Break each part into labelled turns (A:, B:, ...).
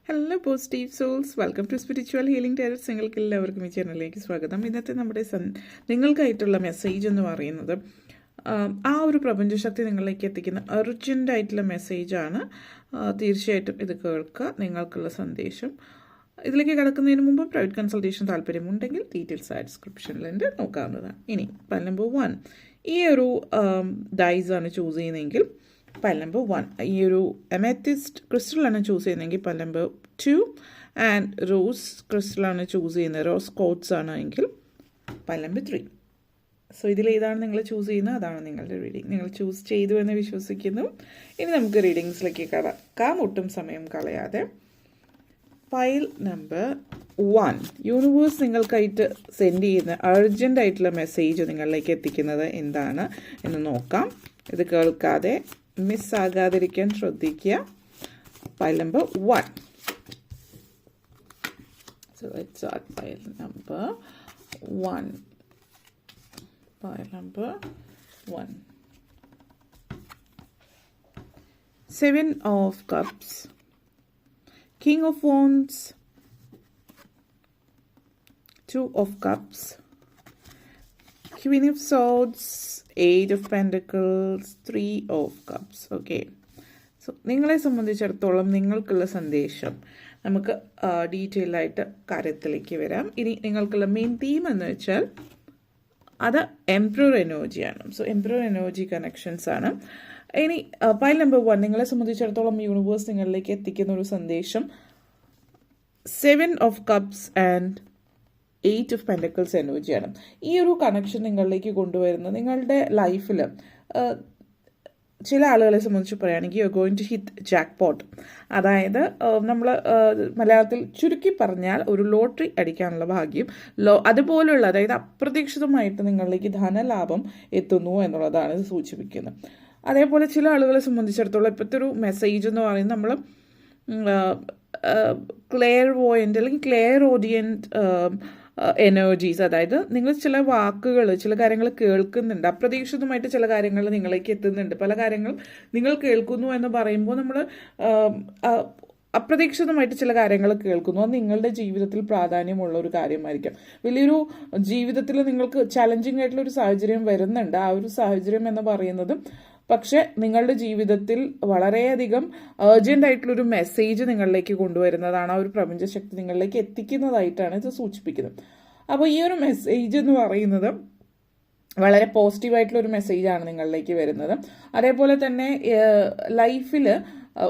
A: Hello positive souls, welcome to spiritual healing tarots. നിങ്ങൾക്ക് എല്ലാവർക്കും ഈ ചാനലിലേക്ക് സ്വാഗതം. ഇന്നത്തെ നമ്മുടെ നിങ്ങൾക്കായിട്ടുള്ള മെസ്സേജ് എന്ന് പറയുന്നത് ആ ഒരു പ്രപഞ്ചശക്തി നിങ്ങളിലേക്ക് എത്തിക്കുന്ന അർജൻ്റ് ആയിട്ടുള്ള മെസ്സേജാണ്. തീർച്ചയായിട്ടും ഇത് കേൾക്കുക, നിങ്ങൾക്കുള്ള സന്ദേശം. ഇതിലേക്ക് കിടക്കുന്നതിന് മുമ്പ് പ്രൈവറ്റ് കൺസൾട്ടേഷൻ താല്പര്യമുണ്ടെങ്കിൽ ഡീറ്റെയിൽസ് ആ ഡിസ്ക്രിപ്ഷനിലുണ്ട്, നോക്കാവുന്നതാണ്. ഇനി പൈൽ നമ്പർ 1 ഈ ഒരു ഡൈസ് ആണ് ചൂസ് ചെയ്യുന്നതെങ്കിൽ പൈൽ നമ്പർ 1 ഈ ഒരു എമത്തിസ്റ്റ് ക്രിസ്റ്റലാണ് ചൂസ് ചെയ്യുന്നതെങ്കിൽ പൈൽ നമ്പർ 2 ആൻഡ് റോസ് ക്രിസ്റ്റലാണ് ചൂസ് ചെയ്യുന്നത്, റോസ് കോട്ട്സ് ആണ് എങ്കിൽ പൈൽ നമ്പർ 3. സോ ഇതിലേതാണ് നിങ്ങൾ ചൂസ് ചെയ്യുന്നത്, അതാണ് നിങ്ങളുടെ റീഡിംഗ്. നിങ്ങൾ ചൂസ് ചെയ്തു എന്ന് വിശ്വസിക്കുന്നു. ഇനി നമുക്ക് റീഡിങ്സിലേക്ക് കടക്കാം, ഒട്ടും സമയം കളയാതെ. പൈൽ നമ്പർ 1 യൂണിവേഴ്സ് നിങ്ങൾക്കായിട്ട് സെൻഡ് ചെയ്യുന്ന അർജൻ്റ് ആയിട്ടുള്ള മെസ്സേജ് നിങ്ങളിലേക്ക് എത്തിക്കുന്നത് എന്താണ് എന്ന് നോക്കാം. ഇത് കേൾക്കാതെ മിസ്സാകാതിരിക്കാൻ ശ്രദ്ധിക്കുക. Pile number 1. So let's start pile number 1. Pile number 1. 7 of Cups, King of Wands, 2 of Cups, Queen of Swords, 8 of Pentacles, 3 of Cups. Okay, so നിങ്ങളെ സംബന്ധിച്ചിടത്തോളം നിങ്ങൾക്കുള്ള സന്ദേശം നമുക്ക് ഡീറ്റെയിൽ ആയിട്ട് കാര്യത്തിലേക്ക് വരാം. ഇനി നിങ്ങൾക്കുള്ള മെയിൻ തീം എന്ന് വെച്ചാൽ അത് എംപറർ എനർജിയാണ്. സോ എംപറർ എനർജി കണക്ഷൻസ് ആണ്. ഇനി പൈൽ നമ്പർ 1 നിങ്ങളെ സംബന്ധിച്ചിടത്തോളം യൂണിവേഴ്സ് നിങ്ങളിലേക്ക് എത്തിക്കുന്ന ഒരു സന്ദേശം 7 of cups and 8 of pentacles എനർജിയാണ്. ഈ ഒരു കണക്ഷൻ നിങ്ങളിലേക്ക് കൊണ്ടുവരുന്നത് നിങ്ങളുടെ ലൈഫിൽ ചില ആളുകളെ സംബന്ധിച്ച് പറയുകയാണെങ്കിൽ you are going to hit jackpot. അതായത് നമ്മൾ മലയാളത്തിൽ ചുരുക്കി പറഞ്ഞാൽ ഒരു ലോട്ടറി അടിക്കാനുള്ള ഭാഗ്യം, അതുപോലുള്ള അതായത് അപ്രതീക്ഷിതമായിട്ട് നിങ്ങളിലേക്ക് ധനലാഭം എത്തുന്നു എന്നുള്ളതാണ് ഇത് സൂചിപ്പിക്കുന്നത്. അതേപോലെ ചില ആളുകളെ സംബന്ധിച്ചിടത്തോളം ഇപ്പോഴത്തെ ഒരു മെസ്സേജ് എന്ന് പറയുന്നത് നമ്മൾ ക്ലെയർ വോയൻ്റ് അല്ലെങ്കിൽ ക്ലെയർ ഓഡിയൻറ്റ് എനർജീസ്, അതായത് നിങ്ങൾ ചില വാക്കുകൾ ചില കാര്യങ്ങൾ കേൾക്കുന്നുണ്ട്, അപ്രതീക്ഷിതമായിട്ട് ചില കാര്യങ്ങൾ നിങ്ങളിലേക്ക് എത്തുന്നുണ്ട്. പല കാര്യങ്ങളും നിങ്ങൾ കേൾക്കുന്നു എന്ന് പറയുമ്പോൾ നമ്മൾ അപ്രതീക്ഷിതമായിട്ട് ചില കാര്യങ്ങൾ കേൾക്കുന്നു. അത് നിങ്ങളുടെ ജീവിതത്തിൽ പ്രാധാന്യമുള്ള ഒരു കാര്യമായിരിക്കും. വലിയൊരു ജീവിതത്തിൽ നിങ്ങൾക്ക് ചലഞ്ചിങ് ആയിട്ടുള്ള ഒരു സാഹചര്യം വരുന്നുണ്ട്. ആ ഒരു സാഹചര്യം എന്ന് പറയുന്നത് പക്ഷെ നിങ്ങളുടെ ജീവിതത്തിൽ വളരെയധികം അർജൻ്റ് ആയിട്ടുള്ളൊരു മെസ്സേജ് നിങ്ങളിലേക്ക് കൊണ്ടുവരുന്നതാണ്. ആ ഒരു പ്രപഞ്ചശക്തി നിങ്ങളിലേക്ക് എത്തിക്കുന്നതായിട്ടാണ് ഇത് സൂചിപ്പിക്കുന്നത്. അപ്പോൾ ഈ ഒരു മെസ്സേജ് എന്ന് പറയുന്നത് വളരെ പോസിറ്റീവായിട്ടുള്ളൊരു മെസ്സേജാണ് നിങ്ങളിലേക്ക് വരുന്നത്. അതേപോലെ തന്നെ ലൈഫിൽ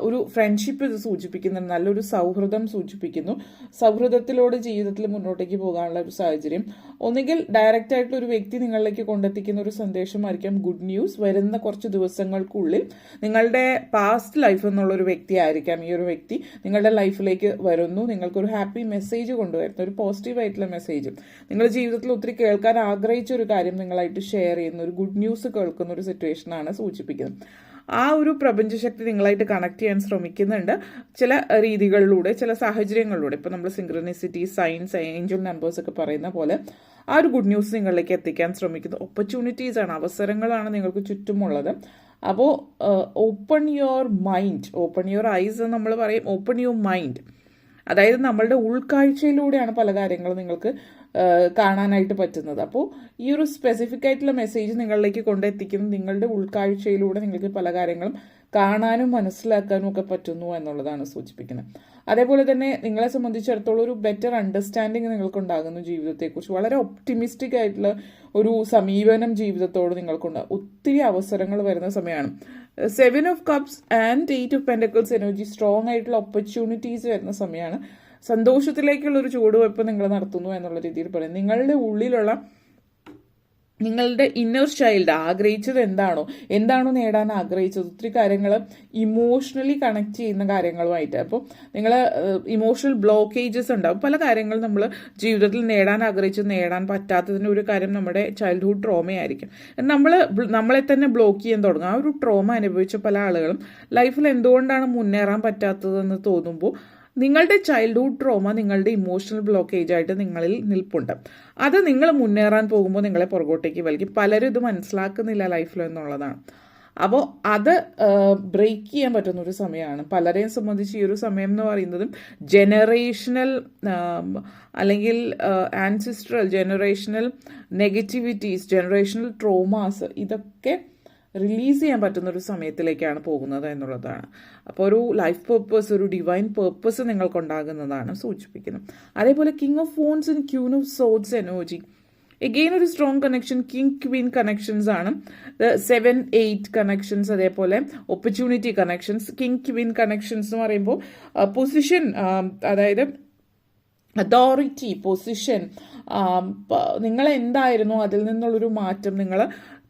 A: ഒരു ഫ്രണ്ട്ഷിപ്പ് ഇത് സൂചിപ്പിക്കുന്നുണ്ട്, നല്ലൊരു സൗഹൃദം സൂചിപ്പിക്കുന്നു. സൗഹൃദത്തിലൂടെ ജീവിതത്തിൽ മുന്നോട്ടേക്ക് പോകാനുള്ള ഒരു സാഹചര്യം, ഒന്നുകിൽ ഡയറക്റ്റ് ആയിട്ടുള്ള ഒരു വ്യക്തി നിങ്ങളിലേക്ക് കൊണ്ടെത്തിക്കുന്ന ഒരു സന്ദേശമായിരിക്കാം ഗുഡ് ന്യൂസ്. വരുന്ന കുറച്ച് ദിവസങ്ങൾക്കുള്ളിൽ നിങ്ങളുടെ പാസ്റ്റ് ലൈഫ് എന്നുള്ളൊരു വ്യക്തി ആയിരിക്കാം ഈ ഒരു വ്യക്തി നിങ്ങളുടെ ലൈഫിലേക്ക് വരുന്നു, നിങ്ങൾക്കൊരു ഹാപ്പി മെസ്സേജ് കൊണ്ടുവരുന്നു, ഒരു പോസിറ്റീവായിട്ടുള്ള മെസ്സേജ്. നിങ്ങളുടെ ജീവിതത്തിൽ ഒത്തിരി കേൾക്കാൻ ആഗ്രഹിച്ച ഒരു കാര്യം നിങ്ങളായിട്ട് ഷെയർ ചെയ്യുന്ന ഒരു ഗുഡ് ന്യൂസ് കേൾക്കുന്ന ഒരു സിറ്റുവേഷനാണ് സൂചിപ്പിക്കുന്നത്. ആ ഒരു പ്രപഞ്ചശക്തി നിങ്ങളായിട്ട് കണക്ട് ചെയ്യാൻ ശ്രമിക്കുന്നുണ്ട് ചില രീതികളിലൂടെ, ചില സാഹചര്യങ്ങളിലൂടെ. ഇപ്പോൾ നമ്മൾ സിങ്ക്രണിസിറ്റി, സയൻസ്, ഏഞ്ചൽ നമ്പേഴ്സ് ഒക്കെ പറയുന്ന പോലെ ആ ഒരു ഗുഡ് ന്യൂസ് നിങ്ങളിലേക്ക് എത്തിക്കാൻ ശ്രമിക്കുന്നു. ഓപ്പർച്യൂണിറ്റീസ് ആണ്, അവസരങ്ങളാണ് നിങ്ങൾക്ക് ചുറ്റുമുള്ളത്. അപ്പോൾ open your mind, open your eyes എന്ന് നമ്മൾ പറയും, ഓപ്പൺ യുവർ മൈൻഡ്. അതായത് നമ്മളുടെ ഉൾക്കാഴ്ചയിലൂടെയാണ് പല കാര്യങ്ങളും നിങ്ങൾക്ക് കാണാനായിട്ട് പറ്റുന്നത്. അപ്പോൾ ഈ ഒരു സ്പെസിഫിക് ആയിട്ടുള്ള മെസ്സേജ് നിങ്ങളിലേക്ക് കൊണ്ടെത്തിക്കുന്നത് നിങ്ങളുടെ ഉൾക്കാഴ്ചയിലൂടെ നിങ്ങൾക്ക് പല കാര്യങ്ങളും കാണാനും മനസ്സിലാക്കാനും ഒക്കെ പറ്റുന്നു എന്നുള്ളതാണ് സൂചിപ്പിക്കുന്നത്. അതേപോലെ തന്നെ നിങ്ങളെ സംബന്ധിച്ചിടത്തോളം ഒരു ബെറ്റർ അണ്ടർസ്റ്റാൻഡിങ് നിങ്ങൾക്കുണ്ടാകുന്നു ജീവിതത്തെക്കുറിച്ച്. വളരെ ഒപ്റ്റിമിസ്റ്റിക് ആയിട്ടുള്ള ഒരു സമീപനം ജീവിതത്തോട് നിങ്ങൾക്കുണ്ടാകും. ഒത്തിരി അവസരങ്ങൾ വരുന്ന സമയമാണ്. 7 of cups and 8 of pentacles energy, strong ആയിട്ടുള്ള ഓപ്പർച്യൂണിറ്റീസ് വരുന്ന സമയമാണ്. സന്തോഷത്തിലേക്കുള്ള ഒരു ചുവടുവയ്പ് നിങ്ങൾ നടത്തുന്നു എന്നുള്ള രീതിയിൽ പറയും. നിങ്ങളുടെ ഉള്ളിലുള്ള നിങ്ങളുടെ ഇന്നർ ചൈൽഡ് ആഗ്രഹിച്ചത് എന്താണോ നേടാൻ ആഗ്രഹിച്ചത്, ഒത്തിരി കാര്യങ്ങൾ ഇമോഷണലി കണക്ട് ചെയ്യുന്ന കാര്യങ്ങളുമായിട്ട്. അപ്പോൾ നിങ്ങൾ ഇമോഷണൽ ബ്ലോക്കേജസ് ഉണ്ടാവും. പല കാര്യങ്ങളും നമ്മൾ ജീവിതത്തിൽ നേടാൻ ആഗ്രഹിച്ചത് നേടാൻ പറ്റാത്തതിൻ്റെ ഒരു കാര്യം നമ്മുടെ ചൈൽഡ്ഹുഡ് ട്രോമയായിരിക്കും. നമ്മളെ തന്നെ ബ്ലോക്ക് ചെയ്യാൻ തുടങ്ങും. ആ ഒരു ട്രോമ അനുഭവിച്ച പല ആളുകളും ലൈഫിൽ എന്തുകൊണ്ടാണ് മുന്നേറാൻ പറ്റാത്തതെന്ന് തോന്നുമ്പോൾ നിങ്ങളുടെ ചൈൽഡ്ഹുഡ് ട്രോമ നിങ്ങളുടെ ഇമോഷണൽ ബ്ലോക്കേജ് ആയിട്ട് നിങ്ങളിൽ നിൽപ്പുണ്ട്. അത് നിങ്ങൾ മുന്നേറാൻ പോകുമ്പോൾ നിങ്ങളെ പുറകോട്ടേക്ക് വലിക്കും. പലരും ഇത് മനസ്സിലാക്കുന്നില്ല ലൈഫിൽ എന്നുള്ളതാണ്. അപ്പോൾ അത് ബ്രേക്ക് ചെയ്യാൻ പറ്റുന്ന ഒരു സമയമാണ്. പലരെയും സംബന്ധിച്ച് ഈ ഒരു സമയം എന്ന് പറയുന്നതും ജനറേഷണൽ അല്ലെങ്കിൽ ancestral generational negativities, generational traumas, ഇതൊക്കെ റിലീസ് ചെയ്യാൻ പറ്റുന്ന ഒരു സമയത്തിലേക്കാണ് പോകുന്നത് എന്നുള്ളതാണ്. അപ്പോൾ ഒരു ലൈഫ് പേർപ്പസ്, ഒരു ഡിവൈൻ പേർപ്പസ് നിങ്ങൾക്കുണ്ടാകുന്നതാണ് സൂചിപ്പിക്കുന്നത്. അതേപോലെ king of wands and queen of swords energy, again ഒരു strong connection, king queen connections ആണ്. 7-8 കണക്ഷൻസ്, അതേപോലെ opportunity connections. King queen connections എന്ന് പറയുമ്പോൾ പൊസിഷൻ, അതായത് അതോറിറ്റി, പൊസിഷൻ, നിങ്ങൾ എന്തായിരുന്നു അതിൽ നിന്നുള്ളൊരു മാറ്റം, നിങ്ങൾ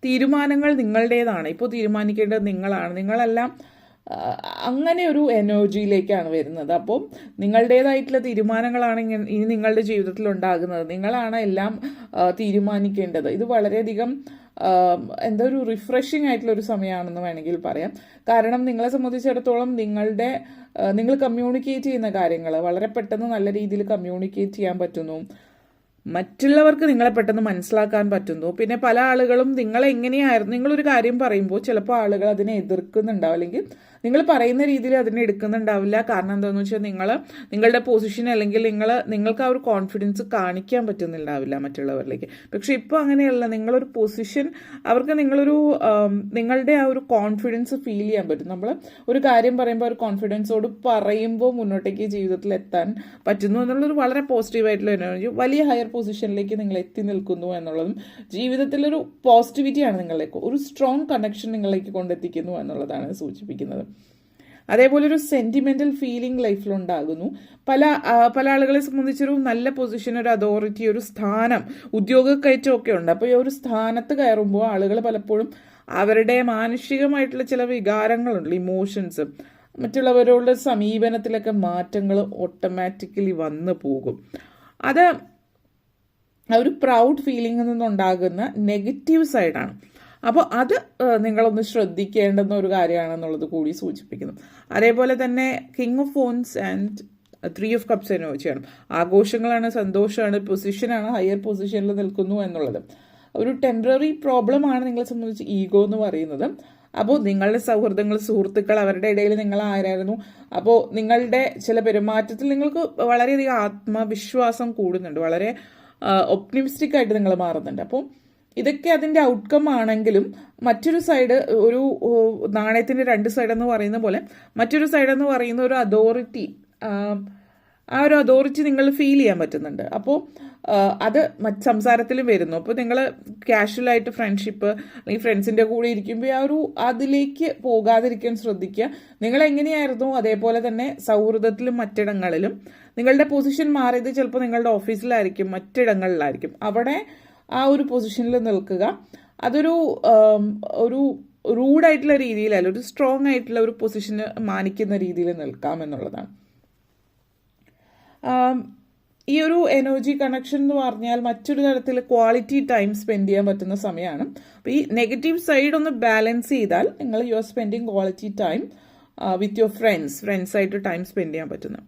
A: തീരുമാനങ്ങൾ നിങ്ങളുടേതാണ്, ഇപ്പോൾ തീരുമാനിക്കേണ്ടത് നിങ്ങളാണ്, നിങ്ങളെല്ലാം അങ്ങനെ ഒരു എനർജിയിലേക്കാണ് വരുന്നത്. അപ്പോൾ നിങ്ങളുടേതായിട്ടുള്ള തീരുമാനങ്ങളാണ് ഇനി നിങ്ങളുടെ ജീവിതത്തിൽ ഉണ്ടാകുന്നത്, നിങ്ങളാണ് എല്ലാം തീരുമാനിക്കേണ്ടത്. ഇത് വളരെയധികം എന്താ ഒരു റിഫ്രഷിംഗ് ആയിട്ടുള്ള ഒരു സമയമാണെന്ന് വേണമെങ്കിൽ പറയാം. കാരണം നിങ്ങളെ സംബന്ധിച്ചിടത്തോളം നിങ്ങൾ കമ്മ്യൂണിക്കേറ്റ് ചെയ്യുന്ന കാര്യങ്ങൾ വളരെ പെട്ടെന്ന് നല്ല രീതിയിൽ കമ്മ്യൂണിക്കേറ്റ് ചെയ്യാൻ പറ്റുന്നു, മറ്റുള്ളവർക്ക് നിങ്ങളെ പെട്ടെന്ന് മനസ്സിലാക്കാൻ പറ്റുന്നു. പിന്നെ പല ആളുകളും നിങ്ങളെങ്ങനെയായിരുന്നു, നിങ്ങളൊരു കാര്യം പറയുമ്പോൾ ചിലപ്പോൾ ആളുകൾ അതിനെ എതിർക്കുന്നുണ്ടാവും, അല്ലെങ്കിൽ നിങ്ങൾ പറയുന്ന രീതിയിൽ അതിനെ എടുക്കുന്നുണ്ടാവില്ല. കാരണം എന്താണെന്ന് വെച്ചാൽ നിങ്ങളുടെ പൊസിഷൻ, അല്ലെങ്കിൽ നിങ്ങൾക്ക് ആ ഒരു കോൺഫിഡൻസ് കാണിക്കാൻ പറ്റുന്നുണ്ടാവില്ല മറ്റുള്ളവരിലേക്ക്. പക്ഷെ ഇപ്പോൾ അങ്ങനെയല്ല, നിങ്ങളൊരു പൊസിഷൻ, അവർക്ക് നിങ്ങളുടെ ആ ഒരു കോൺഫിഡൻസ് ഫീൽ ചെയ്യാൻ പറ്റും. നമ്മൾ ഒരു കാര്യം പറയുമ്പോൾ ഒരു കോൺഫിഡൻസോട് പറയുമ്പോൾ മുന്നോട്ടേക്ക് ജീവിതത്തിൽ എത്താൻ പറ്റുന്നു എന്നുള്ളൊരു വളരെ പോസിറ്റീവായിട്ടുള്ള എനർജി. വലിയ ഹയർ പൊസിഷനിലേക്ക് നിങ്ങൾ എത്തി നിൽക്കുന്നു എന്നുള്ളതും ജീവിതത്തിലൊരു പോസിറ്റിവിറ്റിയാണ് നിങ്ങളിലേക്ക്, ഒരു സ്ട്രോങ് കണക്ഷൻ നിങ്ങളിലേക്ക് കൊണ്ടെത്തിക്കുന്നു എന്നുള്ളതാണ് സൂചിപ്പിക്കുന്നത്. അതേപോലെ ഒരു സെന്റിമെന്റൽ ഫീലിംഗ് ലൈഫിലുണ്ടാകുന്നു. പല ആളുകളെ സംബന്ധിച്ചൊരു നല്ല പൊസിഷൻ, ഒരു അതോറിറ്റി, ഒരു സ്ഥാനം, ഉദ്യോഗക്കയറ്റമൊക്കെ ഉണ്ട്. അപ്പോൾ ഈ ഒരു സ്ഥാനത്ത് കയറുമ്പോൾ ആളുകൾ പലപ്പോഴും അവരുടെ മാനുഷികമായിട്ടുള്ള ചില വികാരങ്ങളുണ്ട്, ഇമോഷൻസ്, മറ്റുള്ളവരോട് സമീപനത്തിലൊക്കെ മാറ്റങ്ങൾ ഓട്ടോമാറ്റിക്കലി വന്നു പോകും. അത് ഒരു പ്രൗഡ് ഫീലിംഗിൽ നിന്നുണ്ടാകുന്ന നെഗറ്റീവ് സൈഡാണ്. അപ്പോൾ അത് നിങ്ങളൊന്ന് ശ്രദ്ധിക്കേണ്ടുന്ന ഒരു കാര്യമാണെന്നുള്ളത് കൂടി സൂചിപ്പിക്കുന്നു. അതേപോലെ തന്നെ king of wands and 3 of cups എനർജിയാണ്. ആഘോഷങ്ങളാണ്, സന്തോഷമാണ്, പൊസിഷനാണ്, ഹയർ പൊസിഷനിൽ നിൽക്കുന്നു എന്നുള്ളത്. ഒരു ടെമ്പററി പ്രോബ്ലം ആണ് നിങ്ങളെ സംബന്ധിച്ച് ഈഗോ എന്ന് പറയുന്നത്. അപ്പോൾ നിങ്ങളുടെ സൗഹൃദങ്ങൾ, സുഹൃത്തുക്കൾ, അവരുടെ ഇടയിൽ നിങ്ങൾ ആരായിരുന്നു, അപ്പോൾ നിങ്ങളുടെ ചില പെരുമാറ്റത്തിൽ നിങ്ങൾക്ക് വളരെയധികം ആത്മവിശ്വാസം കൂടുന്നുണ്ട്, വളരെ ഒപ്റ്റിമിസ്റ്റിക് ആയിട്ട് നിങ്ങൾ മാറുന്നുണ്ട്. അപ്പോൾ ഇതൊക്കെ അതിൻ്റെ ഔട്ട്കം ആണെങ്കിലും മറ്റൊരു സൈഡ്, ഒരു നാണയത്തിൻ്റെ 2 സൈഡ് എന്ന് പറയുന്ന പോലെ മറ്റൊരു സൈഡ് എന്ന് പറയുന്ന ഒരു അതോറിറ്റി, ആ ഒരു അതോറിറ്റി നിങ്ങൾ ഫീൽ ചെയ്യാൻ പറ്റുന്നുണ്ട്. അപ്പോൾ അത് സംസാരത്തിലും വരുന്നു. അപ്പോൾ നിങ്ങൾ കാഷ്വലായിട്ട് ഫ്രണ്ട്ഷിപ്പ് അല്ലെങ്കിൽ ഫ്രണ്ട്സിൻ്റെ കൂടെ ഇരിക്കുമ്പോൾ അതിലേക്ക് പോകാതിരിക്കാൻ ശ്രദ്ധിക്കുക. നിങ്ങൾ എങ്ങനെയായിരുന്നു അതേപോലെ തന്നെ സൗഹൃദത്തിലും മറ്റിടങ്ങളിലും നിങ്ങളുടെ പൊസിഷൻ മാറിയത് ചിലപ്പോൾ നിങ്ങളുടെ ഓഫീസിലായിരിക്കും, മറ്റിടങ്ങളിലായിരിക്കും. അവിടെ ആ ഒരു പൊസിഷനിൽ നിൽക്കുക. അതൊരു റൂഡായിട്ടുള്ള രീതിയിലല്ല, ഒരു സ്ട്രോങ് ആയിട്ടുള്ള ഒരു പൊസിഷന് മാനിക്കുന്ന രീതിയിൽ നിൽക്കാം എന്നുള്ളതാണ്. ഈ ഒരു എനർജി കണക്ഷൻ എന്ന് പറഞ്ഞാൽ മറ്റൊരു തരത്തിൽ ക്വാളിറ്റി ടൈം സ്പെൻഡ് ചെയ്യാൻ പറ്റുന്ന സമയമാണ്. അപ്പോൾ ഈ നെഗറ്റീവ് സൈഡ് ഒന്ന് ബാലൻസ് ചെയ്താൽ നിങ്ങൾ you are spending quality time with your ഫ്രണ്ട്സായിട്ട് ടൈം സ്പെൻഡ് ചെയ്യാൻ പറ്റുന്നു.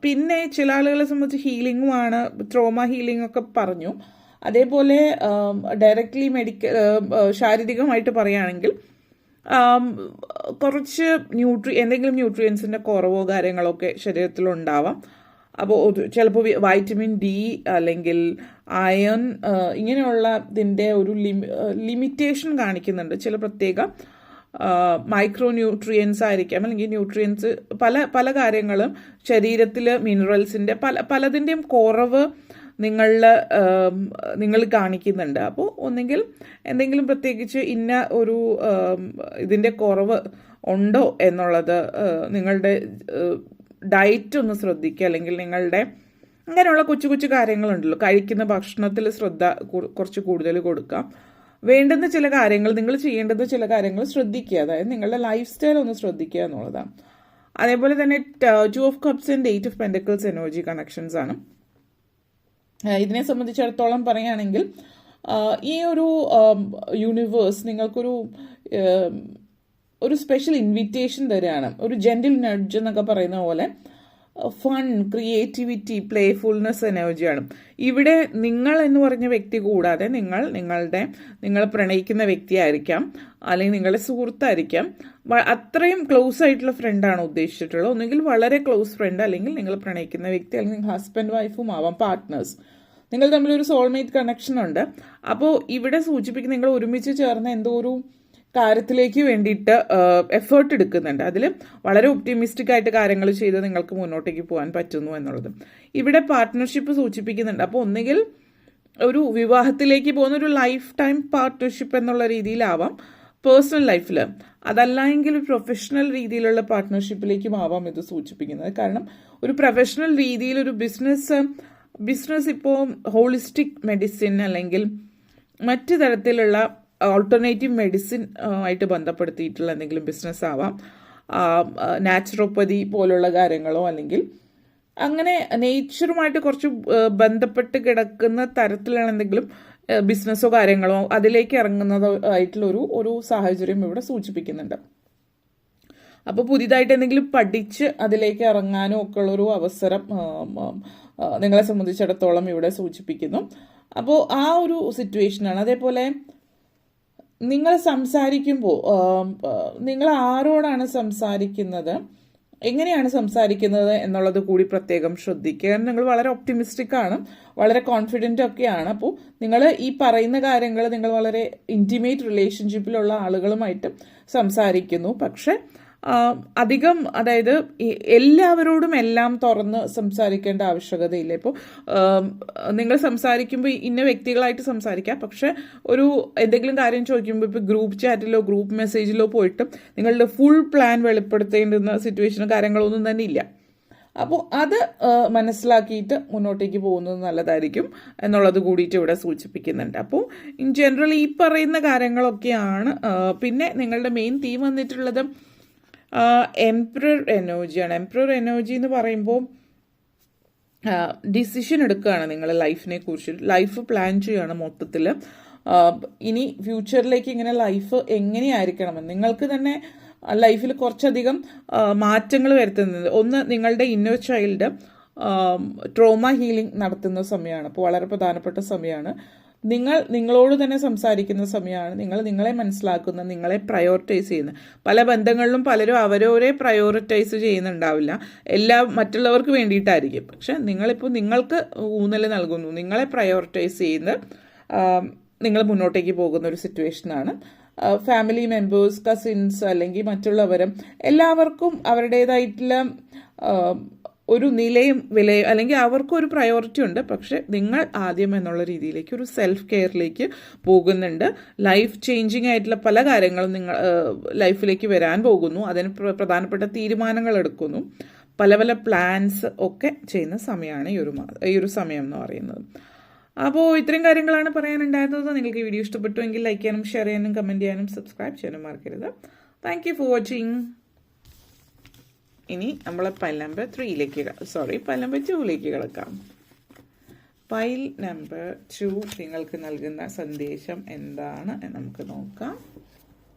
A: പിന്നെ ചില ആളുകളെ സംബന്ധിച്ച് ഹീലിംഗുമാണ്, ട്രോമ ഹീലിംഗ് ഒക്കെ പറഞ്ഞു. അതേപോലെ ഡയറക്റ്റ്ലി ശാരീരികമായിട്ട് പറയുകയാണെങ്കിൽ കുറച്ച് എന്തെങ്കിലും ന്യൂട്രിയൻസിൻ്റെ കുറവോ കാര്യങ്ങളൊക്കെ ശരീരത്തിലുണ്ടാവാം. അപ്പോൾ ചിലപ്പോൾ വൈറ്റമിൻ ഡി അല്ലെങ്കിൽ അയൺ ഇങ്ങനെയുള്ള ഇതിൻ്റെ ഒരു ലിമിറ്റേഷൻ കാണിക്കുന്നുണ്ട്. ചില പ്രത്യേക മൈക്രോ ന്യൂട്രിയൻസ് ആയിരിക്കാം, അല്ലെങ്കിൽ ന്യൂട്രിയൻസ് പല കാര്യങ്ങളും ശരീരത്തിൽ മിനറൽസിൻ്റെ പലതിൻ്റെയും കുറവ് നിങ്ങൾ കാണിക്കുന്നുണ്ട്. അപ്പോൾ ഒന്നെങ്കിൽ എന്തെങ്കിലും പ്രത്യേകിച്ച് ഇന്ന ഒരു ഇതിൻ്റെ കുറവ് ഉണ്ടോ എന്നുള്ളത് നിങ്ങളുടെ ഡയറ്റ് ഒന്ന് ശ്രദ്ധിക്കുക. അല്ലെങ്കിൽ നിങ്ങളുടെ അങ്ങനെയുള്ള കൊച്ചു കൊച്ചു കാര്യങ്ങളുണ്ടല്ലോ, കഴിക്കുന്ന ഭക്ഷണത്തിൽ ശ്രദ്ധ കുറച്ച് കൂടുതൽ കൊടുക്കാം. വേണ്ടുന്ന ചില കാര്യങ്ങൾ, നിങ്ങൾ ചെയ്യേണ്ടുന്ന ചില കാര്യങ്ങൾ ശ്രദ്ധിക്കുക. അതായത് നിങ്ങളുടെ ലൈഫ് സ്റ്റൈൽ ഒന്ന് ശ്രദ്ധിക്കുക എന്നുള്ളതാണ്. അതേപോലെ തന്നെ 2 of cups and 8 of pentacles energy connections ആണ്. ഇതിനെ സംബന്ധിച്ചിടത്തോളം പറയുകയാണെങ്കിൽ ഈ ഒരു യൂണിവേഴ്സ് നിങ്ങൾക്കൊരു സ്പെഷ്യൽ ഇൻവിറ്റേഷൻ തരികയാണ്. ഒരു ജെന്റിൽ നഡ്ജ് എന്നൊക്കെ പറയുന്ന പോലെ ഫൺ, ക്രിയേറ്റിവിറ്റി, പ്ലേഫുൾനെസ് എനർജിയാണ്. ഇവിടെ നിങ്ങൾ എന്ന് പറഞ്ഞ വ്യക്തി കൂടാതെ നിങ്ങൾ പ്രണയിക്കുന്ന വ്യക്തിയായിരിക്കാം, അല്ലെങ്കിൽ നിങ്ങളുടെ സുഹൃത്തായിരിക്കാം, അത്രയും ക്ലോസ് ആയിട്ടുള്ള ഫ്രണ്ടാണ് ഉദ്ദേശിച്ചിട്ടുള്ളത്. ഒന്നുകിൽ വളരെ ക്ലോസ് ഫ്രണ്ട്, അല്ലെങ്കിൽ നിങ്ങൾ പ്രണയിക്കുന്ന വ്യക്തി, അല്ലെങ്കിൽ ഹസ്ബൻഡ് വൈഫും ആവാം, പാർട്ട്നേഴ്സ്. നിങ്ങൾ തമ്മിലൊരു സോൾമേറ്റ് കണക്ഷൻ ഉണ്ട്. അപ്പോൾ ഇവിടെ സൂചിപ്പിക്കുന്ന നിങ്ങൾ ഒരുമിച്ച് ചേർന്ന് എന്തോ ഒരു കാര്യത്തിലേക്ക് വേണ്ടിയിട്ട് എഫേർട്ട് എടുക്കുന്നുണ്ട്. അതിൽ വളരെ ഒപ്റ്റിമിസ്റ്റിക് ആയിട്ട് കാര്യങ്ങൾ ചെയ്ത് നിങ്ങൾക്ക് മുന്നോട്ടേക്ക് പോകാൻ പറ്റുന്നു എന്നുള്ളത് ഇവിടെ പാർട്ട്ണർഷിപ്പ് സൂചിപ്പിക്കുന്നുണ്ട്. അപ്പോൾ ഒന്നുകിൽ ഒരു വിവാഹത്തിലേക്ക് പോകുന്ന ഒരു ലൈഫ് ടൈം പാർട്ട്ണർഷിപ്പ് എന്നുള്ള രീതിയിലാവാം പേഴ്സണൽ ലൈഫിൽ, അതല്ല എങ്കിൽ ഒരു പ്രൊഫഷണൽ രീതിയിലുള്ള പാർട്ട്ണർഷിപ്പിലേക്കും ആവാം ഇത് സൂചിപ്പിക്കുന്നത്. കാരണം ഒരു പ്രൊഫഷണൽ രീതിയിൽ ഒരു ബിസിനസ് ഇപ്പോൾ ഹോളിസ്റ്റിക് മെഡിസിൻ അല്ലെങ്കിൽ മറ്റു തരത്തിലുള്ള ഓൾട്ടർനേറ്റീവ് മെഡിസിൻ ആയിട്ട് ബന്ധപ്പെടുത്തിയിട്ടുള്ള എന്തെങ്കിലും ബിസിനസ് ആവാം, നാച്ചുറോപ്പതി പോലുള്ള കാര്യങ്ങളോ, അല്ലെങ്കിൽ അങ്ങനെ നേച്ചറുമായിട്ട് കുറച്ച് ബന്ധപ്പെട്ട് കിടക്കുന്ന തരത്തിലുള്ള എന്തെങ്കിലും ബിസിനസ്സോ കാര്യങ്ങളോ അതിലേക്ക് ഇറങ്ങുന്നതോ ആയിട്ടുള്ള ഒരു സാഹചര്യം ഇവിടെ സൂചിപ്പിക്കുന്നുണ്ട്. അപ്പോൾ പുതിയതായിട്ട് എന്തെങ്കിലും പഠിച്ച് അതിലേക്ക് ഇറങ്ങാനോ ഒക്കെ ഉള്ളൊരു അവസരം നിങ്ങളെ സംബന്ധിച്ചിടത്തോളം ഇവിടെ സൂചിപ്പിക്കുന്നു. അപ്പോൾ ആ ഒരു സിറ്റുവേഷനാണ്. അതേപോലെ നിങ്ങൾ സംസാരിക്കുമ്പോൾ നിങ്ങൾ ആരോടാണ് സംസാരിക്കുന്നത്, എങ്ങനെയാണ് സംസാരിക്കുന്നത് എന്നുള്ളത് കൂടി പ്രത്യേകം ശ്രദ്ധിക്കുക. നിങ്ങൾ വളരെ ഒപ്റ്റിമിസ്റ്റിക് ആണ്, വളരെ കോൺഫിഡൻ്റ് ഒക്കെയാണ്. അപ്പോൾ നിങ്ങൾ ഈ പറയുന്ന കാര്യങ്ങൾ നിങ്ങൾ വളരെ ഇൻറ്റിമേറ്റ് റിലേഷൻഷിപ്പിലുള്ള ആളുകളുമായിട്ട് സംസാരിക്കുന്നു. പക്ഷെ അധികം, അതായത് എല്ലാവരോടും എല്ലാം തുറന്ന് സംസാരിക്കേണ്ട ആവശ്യകതയില്ല. ഇപ്പോൾ നിങ്ങൾ സംസാരിക്കുമ്പോൾ ഇന്ന വ്യക്തികളായിട്ട് സംസാരിക്കാം, പക്ഷെ ഒരു എന്തെങ്കിലും കാര്യം ചോദിക്കുമ്പോൾ ഇപ്പോൾ ഗ്രൂപ്പ് ചാറ്റിലോ ഗ്രൂപ്പ് മെസ്സേജിലോ പോയിട്ട് നിങ്ങളുടെ ഫുൾ പ്ലാൻ വെളിപ്പെടുത്തേണ്ടുന്ന സിറ്റുവേഷനോ കാര്യങ്ങളൊന്നും തന്നെ ഇല്ല. അപ്പോൾ അത് മനസ്സിലാക്കിയിട്ട് മുന്നോട്ടേക്ക് പോകുന്നത് നല്ലതായിരിക്കും എന്നുള്ളത് കൂടിയിട്ട് ഇവിടെ സൂചിപ്പിക്കുന്നുണ്ട്. അപ്പോൾ ഇൻ ജനറൽ ഈ പറയുന്ന കാര്യങ്ങളൊക്കെയാണ്. പിന്നെ നിങ്ങളുടെ മെയിൻ തീം വന്നിട്ടുള്ളത് എംപറർ എനർജിയാണ്. എംപറർ എനർജി എന്ന് പറയുമ്പോൾ ഡിസിഷൻ എടുക്കുകയാണ് നിങ്ങൾ ലൈഫിനെ കുറിച്ച്, ലൈഫ് പ്ലാൻ ചെയ്യുകയാണ് മൊത്തത്തിൽ. ഇനി ഫ്യൂച്ചറിലേക്ക് ഇങ്ങനെ ലൈഫ് എങ്ങനെയായിരിക്കണമെന്ന് നിങ്ങൾക്ക് തന്നെ ലൈഫിൽ കുറച്ചധികം മാറ്റങ്ങൾ വരുത്തുന്നത്. ഒന്ന്, നിങ്ങളുടെ ഇന്നർ ചൈൽഡ് ട്രോമ ഹീലിംഗ് നടത്തുന്ന സമയമാണ്. അപ്പോൾ വളരെ പ്രധാനപ്പെട്ട സമയമാണ്. നിങ്ങളോട് തന്നെ സംസാരിക്കുന്ന സമയമാണ്. നിങ്ങളെ മനസ്സിലാക്കുന്ന, നിങ്ങളെ പ്രയോറിറ്റൈസ് ചെയ്യുന്ന. പല ബന്ധങ്ങളിലും പലരും അവരവരെ പ്രയോറിറ്റൈസ് ചെയ്യുന്നുണ്ടാവില്ല, എല്ലാം മറ്റുള്ളവർക്ക് വേണ്ടിയിട്ടായിരിക്കും. പക്ഷെ നിങ്ങളിപ്പോൾ നിങ്ങൾക്ക് ഊന്നൽ നൽകുന്നു, നിങ്ങളെ പ്രയോറിറ്റൈസ് ചെയ്യുന്ന നിങ്ങൾ മുന്നോട്ടേക്ക് പോകുന്ന ഒരു സിറ്റുവേഷനാണ്. ഫാമിലി മെമ്പേഴ്സ്, കസിൻസ് അല്ലെങ്കിൽ മറ്റുള്ളവരും എല്ലാവർക്കും അവരുടേതായിട്ടുള്ള ഒരു നിലയും വിലയും, അല്ലെങ്കിൽ അവർക്കും ഒരു പ്രയോറിറ്റി ഉണ്ട്. പക്ഷെ നിങ്ങൾ ആദ്യം എന്നുള്ള രീതിയിലേക്ക് ഒരു സെൽഫ് കെയറിലേക്ക് പോകുന്നുണ്ട്. ലൈഫ് ചേഞ്ചിങ് ആയിട്ടുള്ള പല കാര്യങ്ങളും നിങ്ങൾ ലൈഫിലേക്ക് വരാൻ പോകുന്നു. അതിന് പ്രധാനപ്പെട്ട തീരുമാനങ്ങൾ എടുക്കുന്നു. പല പല പ്ലാൻസ് ഒക്കെ ചെയ്യുന്ന സമയമാണ് ഈ ഒരു സമയം എന്ന് പറയുന്നത്. അപ്പോൾ ഇത്രയും കാര്യങ്ങളാണ് പറയാനുണ്ടായിരുന്നത്. നിങ്ങൾക്ക് ഈ വീഡിയോ ഇഷ്ടപ്പെട്ടുവെങ്കിൽ ലൈക്ക് ചെയ്യാനും ഷെയർ ചെയ്യാനും കമൻറ്റ് ചെയ്യാനും സബ്സ്ക്രൈബ് ചെയ്യാനും മറക്കരുത്. Thank you for watching. ഇനി നമ്മൾ പൈൽ നമ്പർ 2ലേക്ക് കിടക്കാം. പൈൽ നമ്പർ 2 നിങ്ങൾക്ക് നൽകുന്ന സന്ദേശം എന്താണ് എന്ന് നമുക്ക് നോക്കാം.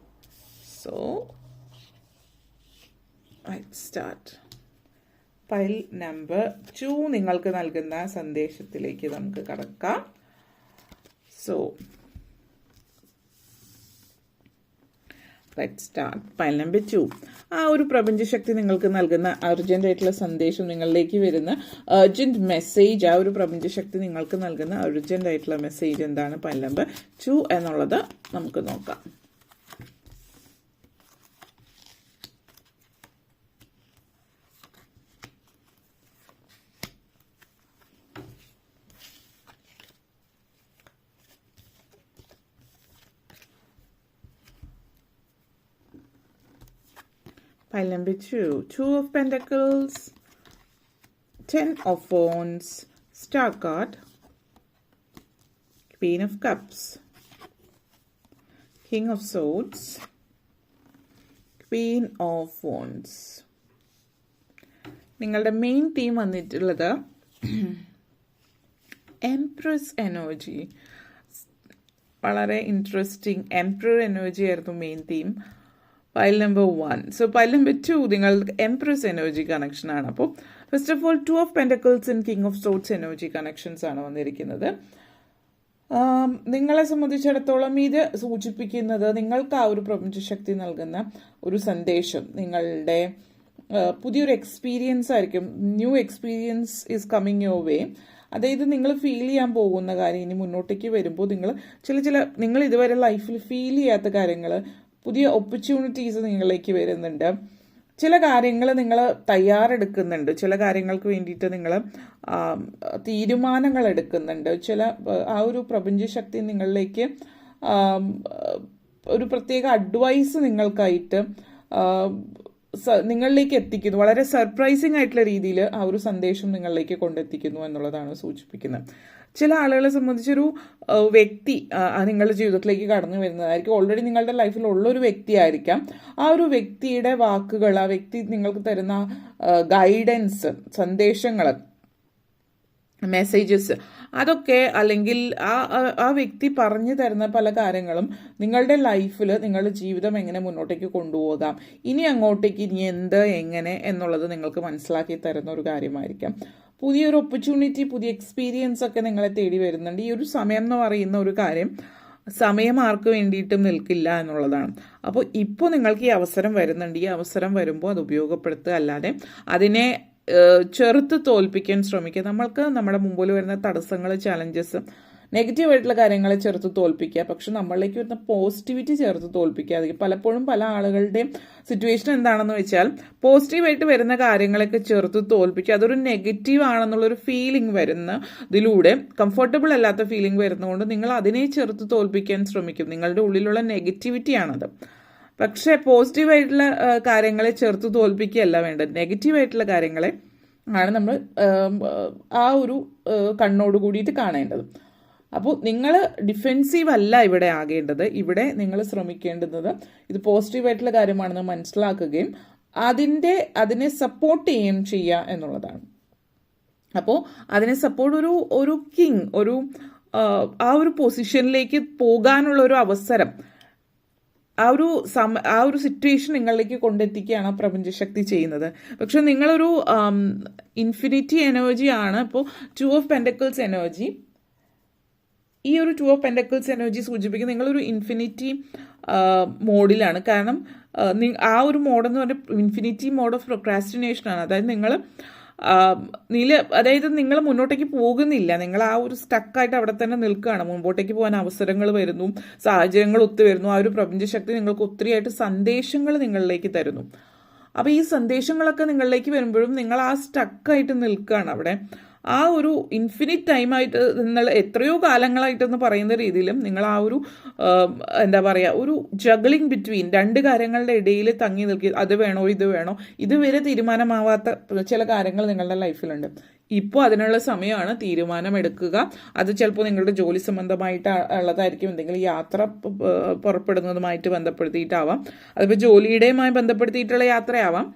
A: So start. പൈൽ നമ്പർ 2 നിങ്ങൾക്ക് നൽകുന്ന സന്ദേശത്തിലേക്ക് നമുക്ക് കടക്കാം. So let's start. Pile number 2. ആ ഒരു പ്രപഞ്ചശക്തി നിങ്ങൾക്ക് നൽകുന്ന അർജന്റ് ആയിട്ടുള്ള സന്ദേശം, നിങ്ങളിലേക്ക് വരുന്ന അർജന്റ് മെസ്സേജ്, ആ ഒരു പ്രപഞ്ചശക്തി നിങ്ങൾക്ക് നൽകുന്ന അർജന്റ് ആയിട്ടുള്ള മെസ്സേജ് എന്താണ് പൈൽ നമ്പർ 2 എന്നുള്ളത് നമുക്ക് നോക്കാം. Pile number 2. 2 of Pentacles, 10 of Wands, Star card, Queen of Cups, King of Swords, Queen of Wands. നിങ്ങളുടെ മെയിൻ തീം വന്നിട്ടുള്ളത് എംപ്രസ് എനർജി. വളരെ ഇൻട്രസ്റ്റിംഗ് എംപ്രർ എനർജി ആയിരുന്നു main theme. Pile number 1. So pile number 2 നിങ്ങൾക്ക് empress energy connection ആണ്. അപ്പോൾ first of all 2 of pentacles and king of sorts energy connections ആണ് വന്നിരിക്കുന്നത്. നിങ്ങളെ സംബന്ധിച്ചിടത്തോളം ഇത് സൂചിപ്പിക്കുന്നത് നിങ്ങൾക്ക് ആ ഒരു പ്രപഞ്ചശക്തി നൽകുന്ന ഒരു സന്ദേശം, നിങ്ങളുടെ പുതിയൊരു എക്സ്പീരിയൻസ് ആയിരിക്കും. New experience is coming your way. അതായത് നിങ്ങൾ ഫീൽ ചെയ്യാൻ പോകുന്ന കാര്യം ഇനി മുന്നോട്ടേക്ക് വരുമ്പോൾ നിങ്ങൾ ഇതുവരെ ലൈഫിൽ ഫീൽ ചെയ്യാത്ത കാര്യങ്ങൾ, പുതിയ ഓപ്പർച്യൂണിറ്റീസ് നിങ്ങളിലേക്ക് വരുന്നുണ്ട്. ചില കാര്യങ്ങൾ നിങ്ങൾ തയ്യാറെടുക്കുന്നുണ്ട്, ചില കാര്യങ്ങൾക്ക് വേണ്ടിയിട്ട് നിങ്ങൾ തീരുമാനങ്ങൾ എടുക്കുന്നുണ്ട്. ആ ഒരു പ്രപഞ്ചശക്തി നിങ്ങളിലേക്ക് ഒരു പ്രത്യേക അഡ്വൈസ് നിങ്ങൾക്കായിട്ട് നിങ്ങളിലേക്ക് എത്തിക്കുന്നു. വളരെ സർപ്രൈസിങ് ആയിട്ടുള്ള രീതിയിൽ ആ ഒരു സന്ദേശം നിങ്ങളിലേക്ക് കൊണ്ടെത്തിക്കുന്നു എന്നുള്ളതാണ് സൂചിപ്പിക്കുന്നത്. ചില ആളുകളെ സംബന്ധിച്ചൊരു വ്യക്തി നിങ്ങളുടെ ജീവിതത്തിലേക്ക് കടന്നു വരുന്നതായിരിക്കും. ഓൾറെഡി നിങ്ങളുടെ ലൈഫിൽ ഉള്ളൊരു വ്യക്തിയായിരിക്കാം. ആ ഒരു വ്യക്തിയുടെ വാക്കുകൾ, ആ വ്യക്തി നിങ്ങൾക്ക് തരുന്ന ഗൈഡൻസ്, സന്ദേശങ്ങൾ, മെസ്സേജസ്, അതൊക്കെ അല്ലെങ്കിൽ ആ വ്യക്തി പറഞ്ഞു തരുന്ന പല കാര്യങ്ങളും നിങ്ങളുടെ ലൈഫിൽ നിങ്ങളുടെ ജീവിതം എങ്ങനെ മുന്നോട്ടേക്ക് കൊണ്ടുപോകാം, ഇനി അങ്ങോട്ടേക്ക് ഇനി എന്ത് എങ്ങനെ എന്നുള്ളത് നിങ്ങൾക്ക് മനസ്സിലാക്കി തരുന്ന ഒരു കാര്യമായിരിക്കാം. പുതിയൊരു ഓപ്പർച്യൂണിറ്റി, പുതിയ എക്സ്പീരിയൻസ് ഒക്കെ നിങ്ങളെ തേടി വരുന്നുണ്ട്. ഈ ഒരു സമയം എന്ന് പറയുന്ന ഒരു കാര്യം സമയം ആർക്ക് വേണ്ടിയിട്ടും നിൽക്കില്ല എന്നുള്ളതാണ്. അപ്പോൾ ഇപ്പോൾ നിങ്ങൾക്ക് ഈ അവസരം വരുന്നുണ്ട്. ഈ അവസരം വരുമ്പോൾ അത് ഉപയോഗപ്പെടുത്തുക, അല്ലാതെ അതിനെ ചെറുത്ത് തോൽപ്പിക്കാൻ ശ്രമിക്കുക. നമ്മൾക്ക് നമ്മുടെ മുമ്പിൽ വരുന്ന തടസ്സങ്ങൾ, ചലഞ്ചസ്, നെഗറ്റീവായിട്ടുള്ള കാര്യങ്ങളെ ചെറുത്ത് തോൽപ്പിക്കുക. പക്ഷെ നമ്മളിലേക്ക് വരുന്ന പോസിറ്റിവിറ്റി ചേർത്ത് തോൽപ്പിക്കാതെ. പലപ്പോഴും പല ആളുകളുടെയും സിറ്റുവേഷൻ എന്താണെന്ന് വെച്ചാൽ പോസിറ്റീവായിട്ട് വരുന്ന കാര്യങ്ങളൊക്കെ ചെറുത്ത് തോൽപ്പിക്കുക. അതൊരു നെഗറ്റീവ് ആണെന്നുള്ളൊരു ഫീലിംഗ് വരുന്നതിലൂടെ, കംഫർട്ടബിൾ അല്ലാത്ത ഫീലിംഗ് വരുന്നതുകൊണ്ട് നിങ്ങൾ അതിനെ ചെറുത്ത് തോൽപ്പിക്കാൻ ശ്രമിക്കും. നിങ്ങളുടെ ഉള്ളിലുള്ള നെഗറ്റിവിറ്റിയാണത്. പക്ഷേ പോസിറ്റീവായിട്ടുള്ള കാര്യങ്ങളെ ചെറുത്ത് തോൽപ്പിക്കുകയല്ല വേണ്ടത്. നെഗറ്റീവായിട്ടുള്ള കാര്യങ്ങളെ ആണ് നമ്മൾ ആ ഒരു കണ്ണോട് കൂടിയിട്ട് കാണേണ്ടത്. അപ്പോൾ നിങ്ങൾ ഡിഫെൻസീവ് അല്ല ഇവിടെ ആകേണ്ടത്. ഇവിടെ നിങ്ങൾ ശ്രമിക്കേണ്ടുന്നത് ഇത് പോസിറ്റീവായിട്ടുള്ള കാര്യമാണെന്ന് മനസ്സിലാക്കുകയും അതിനെ സപ്പോർട്ട് ചെയ്യുകയും ചെയ്യുക എന്നുള്ളതാണ്. അപ്പോൾ അതിനെ സപ്പോർട്ട് ഒരു കിങ്, ആ ഒരു പൊസിഷനിലേക്ക് പോകാനുള്ള ഒരു അവസരം, ആ ഒരു സിറ്റുവേഷൻ നിങ്ങളിലേക്ക് കൊണ്ടെത്തിക്കുകയാണ് പ്രപഞ്ചശക്തി ചെയ്യുന്നത്. പക്ഷെ നിങ്ങളൊരു ഇൻഫിനിറ്റി എനർജിയാണ്. ഇപ്പോൾ 2 ഓഫ് പെൻറ്റക്കിൾസ് എനർജി, ഈ ഒരു 2 ഓഫ് പെൻറ്റക്കിൾസ് എനർജി സൂചിപ്പിക്കുന്നത് നിങ്ങളൊരു ഇൻഫിനിറ്റി മോഡിലാണ്. കാരണം ആ ഒരു മോഡെന്ന് പറഞ്ഞാൽ ഇൻഫിനിറ്റി മോഡ് ഓഫ് പ്രൊക്രാസ്റ്റിനേഷനാണ്. അതായത് നിങ്ങൾ മുന്നോട്ടേക്ക് പോകുന്നില്ല, നിങ്ങൾ ആ ഒരു സ്റ്റക്കായിട്ട് അവിടെ തന്നെ നിൽക്കുകയാണ്. മുമ്പോട്ടേക്ക് പോകാൻ അവസരങ്ങൾ വരുന്നു, സാഹചര്യങ്ങൾ ഒത്തുവരുന്നു. ആ ഒരു പ്രപഞ്ചശക്തി നിങ്ങൾക്ക് ഒത്തിരിയായിട്ട് സന്ദേശങ്ങൾ നിങ്ങളിലേക്ക് തരുന്നു. അപ്പോൾ ഈ സന്ദേശങ്ങളൊക്കെ നിങ്ങളിലേക്ക് വരുമ്പോഴും നിങ്ങൾ ആ സ്റ്റക്കായിട്ട് നിൽക്കുകയാണ് അവിടെ. ആ ഒരു ഇൻഫിനിറ്റ് ടൈമായിട്ട് നിങ്ങൾ എത്രയോ കാലങ്ങളായിട്ടെന്ന് പറയുന്ന രീതിയിലും നിങ്ങൾ ആ ഒരു ഒരു ജഗ്ലിംഗ് ബിറ്റ്വീൻ രണ്ട് കാര്യങ്ങളുടെ ഇടയിൽ തങ്ങി നിൽക്കുക. അത് വേണോ ഇത് വേണോ, ഇതുവരെ തീരുമാനമാവാത്ത ചില കാര്യങ്ങൾ നിങ്ങളുടെ ലൈഫിലുണ്ട്. ഇപ്പോൾ അതിനുള്ള സമയമാണ്. തീരുമാനമെടുക്കുക. അത് ചിലപ്പോൾ നിങ്ങളുടെ ജോലി സംബന്ധമായിട്ട് ഉള്ളതായിരിക്കും, എന്തെങ്കിലും യാത്ര പുറപ്പെടുന്നതുമായിട്ട് ബന്ധപ്പെടുത്തിയിട്ടാവാം, അതിപ്പോൾ ജോലിയുടെയുമായി ബന്ധപ്പെടുത്തിയിട്ടുള്ള യാത്രയാവാം,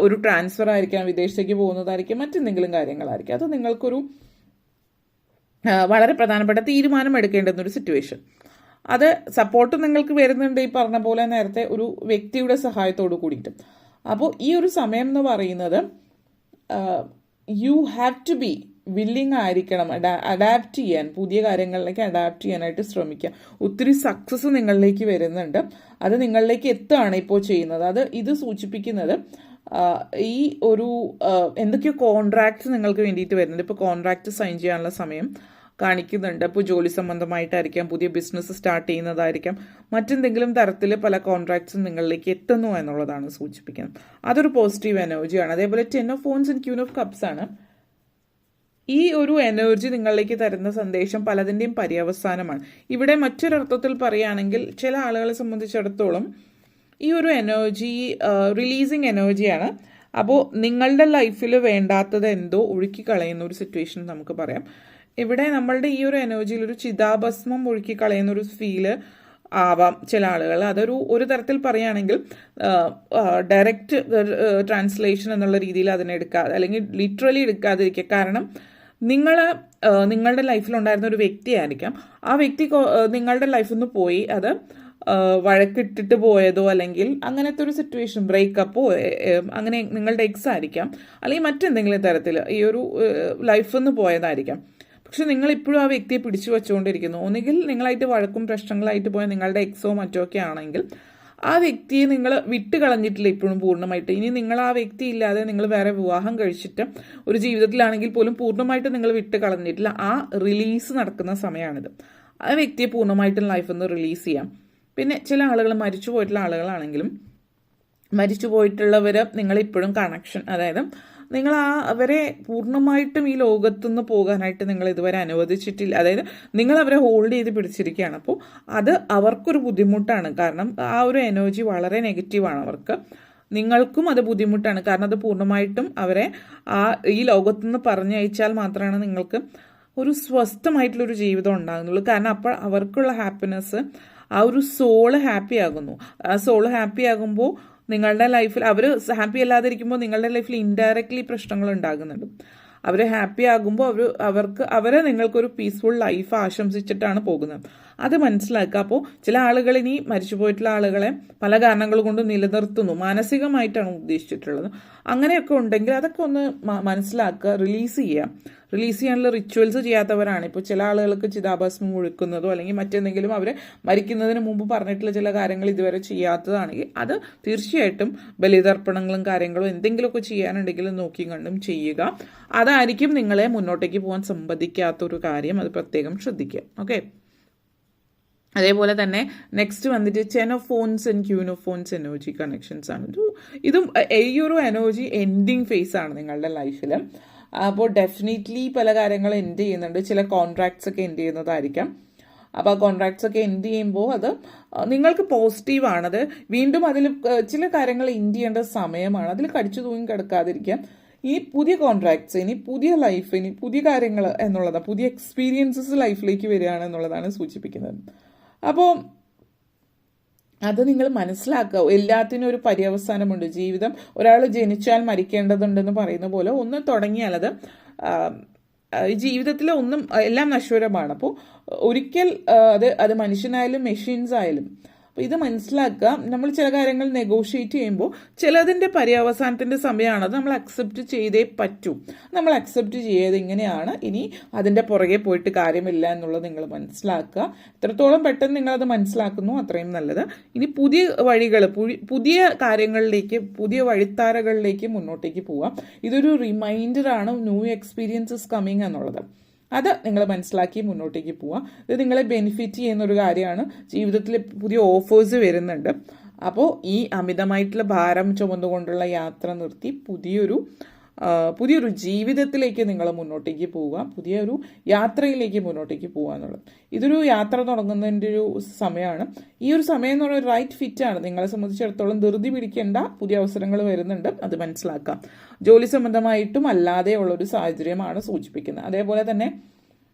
A: ഒരു ട്രാൻസ്ഫർ ആയിരിക്കാം, വിദേശത്തേക്ക് പോകുന്നതായിരിക്കും, മറ്റെന്തെങ്കിലും കാര്യങ്ങളായിരിക്കും. അത് നിങ്ങൾക്കൊരു വളരെ പ്രധാനപ്പെട്ട തീരുമാനം എടുക്കേണ്ടുന്നൊരു സിറ്റുവേഷൻ. അത് സപ്പോർട്ട് നിങ്ങൾക്ക് വരുന്നുണ്ട്, ഈ പറഞ്ഞ പോലെ നേരത്തെ ഒരു വ്യക്തിയുടെ സഹായത്തോട് കൂടിയിട്ട്. അപ്പോൾ ഈ ഒരു സമയം എന്ന് പറയുന്നത് you have to be willing ആയിരിക്കണം, അഡാപ്റ്റ് ചെയ്യാൻ, പുതിയ കാര്യങ്ങളിലേക്ക് അഡാപ്റ്റ് ചെയ്യാനായിട്ട് ശ്രമിക്കുക. ഒത്തിരി സക്സസ് നിങ്ങളിലേക്ക് വരുന്നുണ്ട്, അത് നിങ്ങളിലേക്ക് എത്തുകയാണ് ഇപ്പോൾ ചെയ്യുന്നത്. ഇത് സൂചിപ്പിക്കുന്നത് ഈ ഒരു എന്തൊക്കെയോ കോൺട്രാക്ട്സ് നിങ്ങൾക്ക് വേണ്ടിയിട്ട് വരുന്നുണ്ട്. ഇപ്പോൾ കോൺട്രാക്റ്റ് സൈൻ ചെയ്യാനുള്ള സമയം കാണിക്കുന്നുണ്ട്. ഇപ്പോൾ ജോലി സംബന്ധമായിട്ടായിരിക്കാം, പുതിയ ബിസിനസ് സ്റ്റാർട്ട് ചെയ്യുന്നതായിരിക്കാം, മറ്റെന്തെങ്കിലും തരത്തിൽ പല കോൺട്രാക്ട്സും നിങ്ങളിലേക്ക് എത്തുന്നു എന്നുള്ളതാണ് സൂചിപ്പിക്കുന്നത്. അതൊരു പോസിറ്റീവ് എനർജിയാണ്. അതേപോലെ 10 of phones and queen of cups ആണ്. ഈ ഒരു എനർജി നിങ്ങളിലേക്ക് തരുന്ന സന്ദേശം പലതിൻ്റെയും പര്യവസാനമാണ്. ഇവിടെ മറ്റൊരർത്ഥത്തിൽ പറയുകയാണെങ്കിൽ ചില ആളുകളെ സംബന്ധിച്ചിടത്തോളം ഈ ഒരു എനർജി റിലീസിങ് എനർജിയാണ്. അപ്പോൾ നിങ്ങളുടെ ലൈഫിൽ വേണ്ടാത്തത് എന്തോ ഒഴുക്കി കളയുന്ന ഒരു സിറ്റുവേഷൻ നമുക്ക് പറയാം. ഇവിടെ നമ്മളുടെ ഈ ഒരു എനർജിയിൽ ഒരു ചിതാഭസ്മം ഒഴുക്കി കളയുന്ന ഒരു ഫീല് ആവാം ചില ആളുകൾ. ഒരു തരത്തിൽ പറയുകയാണെങ്കിൽ ഡയറക്റ്റ് ട്രാൻസ്ലേഷൻ എന്നുള്ള രീതിയിൽ അതിനെ എടുക്കാതെ, അല്ലെങ്കിൽ ലിറ്ററലി എടുക്കാതിരിക്കുക. കാരണം നിങ്ങളുടെ ലൈഫിലുണ്ടായിരുന്ന ഒരു വ്യക്തിയായിരിക്കാം, ആ വ്യക്തി നിങ്ങളുടെ ലൈഫിൽ നിന്ന് പോയി, അത് വഴക്കിട്ടിട്ട് പോയതോ അല്ലെങ്കിൽ അങ്ങനത്തെ ഒരു സിറ്റുവേഷൻ, ബ്രേക്കപ്പോ, അങ്ങനെ നിങ്ങളുടെ എക്സ് ആയിരിക്കാം, അല്ലെങ്കിൽ മറ്റെന്തെങ്കിലും തരത്തിൽ ഈ ഒരു ലൈഫിൽ നിന്ന് പോയതായിരിക്കാം. പക്ഷെ നിങ്ങൾ ഇപ്പോഴും ആ വ്യക്തിയെ പിടിച്ചു വെച്ചുകൊണ്ടിരിക്കുന്നു. ഒന്നുകിൽ നിങ്ങളായിട്ട് വഴക്കും പ്രശ്നങ്ങളായിട്ട് പോയ നിങ്ങളുടെ എക്സോ മറ്റോ ഒക്കെ ആണെങ്കിൽ ആ വ്യക്തിയെ നിങ്ങൾ വിട്ട് കളഞ്ഞിട്ടില്ല ഇപ്പോഴും പൂർണ്ണമായിട്ട്. ഇനി നിങ്ങൾ ആ വ്യക്തി ഇല്ലാതെ നിങ്ങൾ വേറെ വിവാഹം കഴിച്ചിട്ട് ഒരു ജീവിതത്തിലാണെങ്കിൽ പോലും പൂർണ്ണമായിട്ട് നിങ്ങൾ വിട്ട് കളഞ്ഞിട്ടില്ല. ആ റിലീസ് നടക്കുന്ന സമയമാണിത്. ആ വ്യക്തിയെ പൂർണ്ണമായിട്ടും ലൈഫിൽ നിന്ന് റിലീസ് ചെയ്യാം. പിന്നെ ചില ആളുകൾ മരിച്ചു പോയിട്ടുള്ള ആളുകളാണെങ്കിലും മരിച്ചു പോയിട്ടുള്ളവർ നിങ്ങളിപ്പോഴും കണക്ഷൻ, അതായത് നിങ്ങൾ അവരെ പൂർണ്ണമായിട്ടും ഈ ലോകത്തുനിന്ന് പോകാനായിട്ട് നിങ്ങൾ ഇതുവരെ അനുവദിച്ചിട്ടില്ല. അതായത് നിങ്ങൾ അവരെ ഹോൾഡ് ചെയ്ത് പിടിച്ചിരിക്കുകയാണ്. അപ്പോൾ അത് അവർക്കൊരു ബുദ്ധിമുട്ടാണ്. കാരണം ആ ഒരു എനർജി വളരെ നെഗറ്റീവാണ് അവർക്ക്. നിങ്ങൾക്കും അത് ബുദ്ധിമുട്ടാണ്. കാരണം അത് പൂർണ്ണമായിട്ടും അവരെ ഈ ലോകത്തുനിന്ന് പറഞ്ഞയച്ചാൽ മാത്രമാണ് നിങ്ങൾക്ക് ഒരു സ്വസ്ഥമായിട്ടുള്ളൊരു ജീവിതം ഉണ്ടാകുന്നുള്ളൂ. കാരണം അപ്പോൾ അവർക്കുള്ള ഹാപ്പിനെസ്, ആ ഒരു സോള് ഹാപ്പി ആകുന്നു. ആ സോള് ഹാപ്പി ആകുമ്പോൾ നിങ്ങളുടെ ലൈഫിൽ അവർ ഹാപ്പി അല്ലാതിരിക്കുമ്പോൾ നിങ്ങളുടെ ലൈഫിൽ ഇൻഡയറക്റ്റ്ലി പ്രശ്നങ്ങൾ ഉണ്ടാകുന്നുണ്ട്. അവർ ഹാപ്പി ആകുമ്പോൾ അവരെ നിങ്ങൾക്കൊരു പീസ്ഫുൾ ലൈഫ് ആശംസിച്ചിട്ടാണ് പോകുന്നത്. അത് മനസ്സിലാക്കുക. അപ്പോൾ ചില ആളുകൾ ഇനി മരിച്ചുപോയിട്ടുള്ള ആളുകളെ പല കാരണങ്ങൾ കൊണ്ട് നിലനിർത്തുന്നു, മാനസികമായിട്ടാണ് ഉദ്ദേശിച്ചിട്ടുള്ളത്. അങ്ങനെയൊക്കെ ഉണ്ടെങ്കിൽ അതൊക്കെ ഒന്ന് മനസ്സിലാക്കുക, റിലീസ് ചെയ്യാനുള്ള റിച്വൽസ് ചെയ്യാത്തവരാണ്. ഇപ്പോൾ ചില ആളുകൾക്ക് ചിതാഭസ്മം ഒഴുക്കുന്നതോ അല്ലെങ്കിൽ മറ്റെന്തെങ്കിലും അവർ മരിക്കുന്നതിന് മുമ്പ് പറഞ്ഞിട്ടുള്ള ചില കാര്യങ്ങൾ ഇതുവരെ ചെയ്യാത്തതാണെങ്കിൽ അത് തീർച്ചയായിട്ടും ബലിതർപ്പണങ്ങളും കാര്യങ്ങളും എന്തെങ്കിലുമൊക്കെ ചെയ്യാനുണ്ടെങ്കിൽ നോക്കിയും കണ്ടും ചെയ്യുക. അതായിരിക്കും നിങ്ങളെ മുന്നോട്ടേക്ക് പോകാൻ സമ്മതിക്കാത്തൊരു കാര്യം. അത് പ്രത്യേകം ശ്രദ്ധിക്കുക. ഓക്കെ. അതേപോലെ തന്നെ നെക്സ്റ്റ് വന്നിട്ട് ചെനോഫോൺസ് ആൻഡ് ക്യൂനോഫോൺസ് എനർജി കണക്ഷൻസ് ആണ്. ഇതും ഈ ഒരു എനർജി എൻഡിങ് ഫേസ് ആണ് നിങ്ങളുടെ ലൈഫിൽ. അപ്പോൾ ഡെഫിനറ്റ്ലി പല കാര്യങ്ങൾ എൻഡ് ചെയ്യുന്നുണ്ട്. ചില കോൺട്രാക്ട്സ് ഒക്കെ എൻഡ് ചെയ്യുന്നതായിരിക്കാം. അപ്പോൾ ആ കോൺട്രാക്ട്സ് ഒക്കെ എൻഡ് ചെയ്യുമ്പോൾ അത് നിങ്ങൾക്ക് പോസിറ്റീവാണ്. അത് വീണ്ടും അതിൽ ചില കാര്യങ്ങൾ എൻഡ് ചെയ്യേണ്ട സമയമാണ്. അതിൽ കടിച്ചു തൂങ്ങി കിടക്കാതിരിക്കാം. ഇനി പുതിയ കോൺട്രാക്ട്സ്, ഇനി പുതിയ ലൈഫ്, ഇനി പുതിയ കാര്യങ്ങൾ എന്നുള്ളതാണ്, പുതിയ എക്സ്പീരിയൻസസ് ലൈഫിലേക്ക് വരികയാണ് എന്നുള്ളതാണ് സൂചിപ്പിക്കുന്നത്. അപ്പോൾ അത് നിങ്ങൾ മനസ്സിലാക്കുക. എല്ലാത്തിനും ഒരു പര്യവസാനമുണ്ട്. ജീവിതം ഒരാൾ ജനിച്ചാൽ മരിക്കേണ്ടതുണ്ടെന്ന് പറയുന്ന പോലെ ഒന്ന് തുടങ്ങിയാൽ അത് ജീവിതത്തിൽ ഒന്നും എല്ലാം നശ്വരമാണ്. അപ്പോൾ ഒരിക്കൽ അത് മനുഷ്യനായാലും മെഷീൻസ് ആയാലും. അപ്പോൾ ഇത് മനസ്സിലാക്കുക. നമ്മൾ ചില കാര്യങ്ങൾ നെഗോഷിയേറ്റ് ചെയ്യുമ്പോൾ ചിലതിൻ്റെ പര്യവസാനത്തിൻ്റെ സമയമാണ്. അത് നമ്മൾ അക്സെപ്റ്റ് ചെയ്തേ പറ്റൂ. നമ്മൾ അക്സെപ്റ്റ് ചെയ്യത് ഇങ്ങനെയാണ്, ഇനി അതിൻ്റെ പുറകെ പോയിട്ട് കാര്യമില്ല എന്നുള്ളത് നിങ്ങൾ മനസ്സിലാക്കുക. എത്രത്തോളം പെട്ടെന്ന് നിങ്ങളത് മനസ്സിലാക്കുന്നു അത്രയും നല്ലത്. ഇനി പുതിയ വഴികൾ, പുതിയ കാര്യങ്ങളിലേക്ക്, പുതിയ വഴിത്താരകളിലേക്ക് മുന്നോട്ടേക്ക് പോവാം. ഇതൊരു റിമൈൻഡറാണ് ന്യൂ എക്സ്പീരിയൻസസ് കമ്മിങ് എന്നുള്ളത്. അത് നിങ്ങൾ മനസ്സിലാക്കി മുന്നോട്ടേക്ക് പോവാം. ഇത് നിങ്ങളെ ബെനിഫിറ്റ് ചെയ്യുന്നൊരു കാര്യമാണ്. ജീവിതത്തിൽ പുതിയ ഓഫേഴ്സ് വരുന്നുണ്ട്. അപ്പോൾ ഈ അമിതമായിട്ടുള്ള ഭാരം ചുമന്നുകൊണ്ടുള്ള യാത്ര നിർത്തി പുതിയൊരു ജീവിതത്തിലേക്ക് നിങ്ങൾ മുന്നോട്ടേക്ക് പോവുക, പുതിയൊരു യാത്രയിലേക്ക് മുന്നോട്ടേക്ക് പോവുക എന്നുള്ളത്. ഇതൊരു യാത്ര തുടങ്ങുന്നതിൻ്റെ ഒരു സമയമാണ്. ഈ ഒരു സമയം എന്ന് പറയുന്നത് റൈറ്റ് ഫിറ്റാണ്. നിങ്ങളെ സംബന്ധിച്ചിടത്തോളം ധൃതി പിടിക്കേണ്ട, പുതിയ അവസരങ്ങൾ വരുന്നുണ്ട്. അത് മനസ്സിലാക്കാം. ജോലി സംബന്ധമായിട്ടും അല്ലാതെ ഉള്ളൊരു സാഹചര്യമാണ് സൂചിപ്പിക്കുന്നത്. അതേപോലെ തന്നെ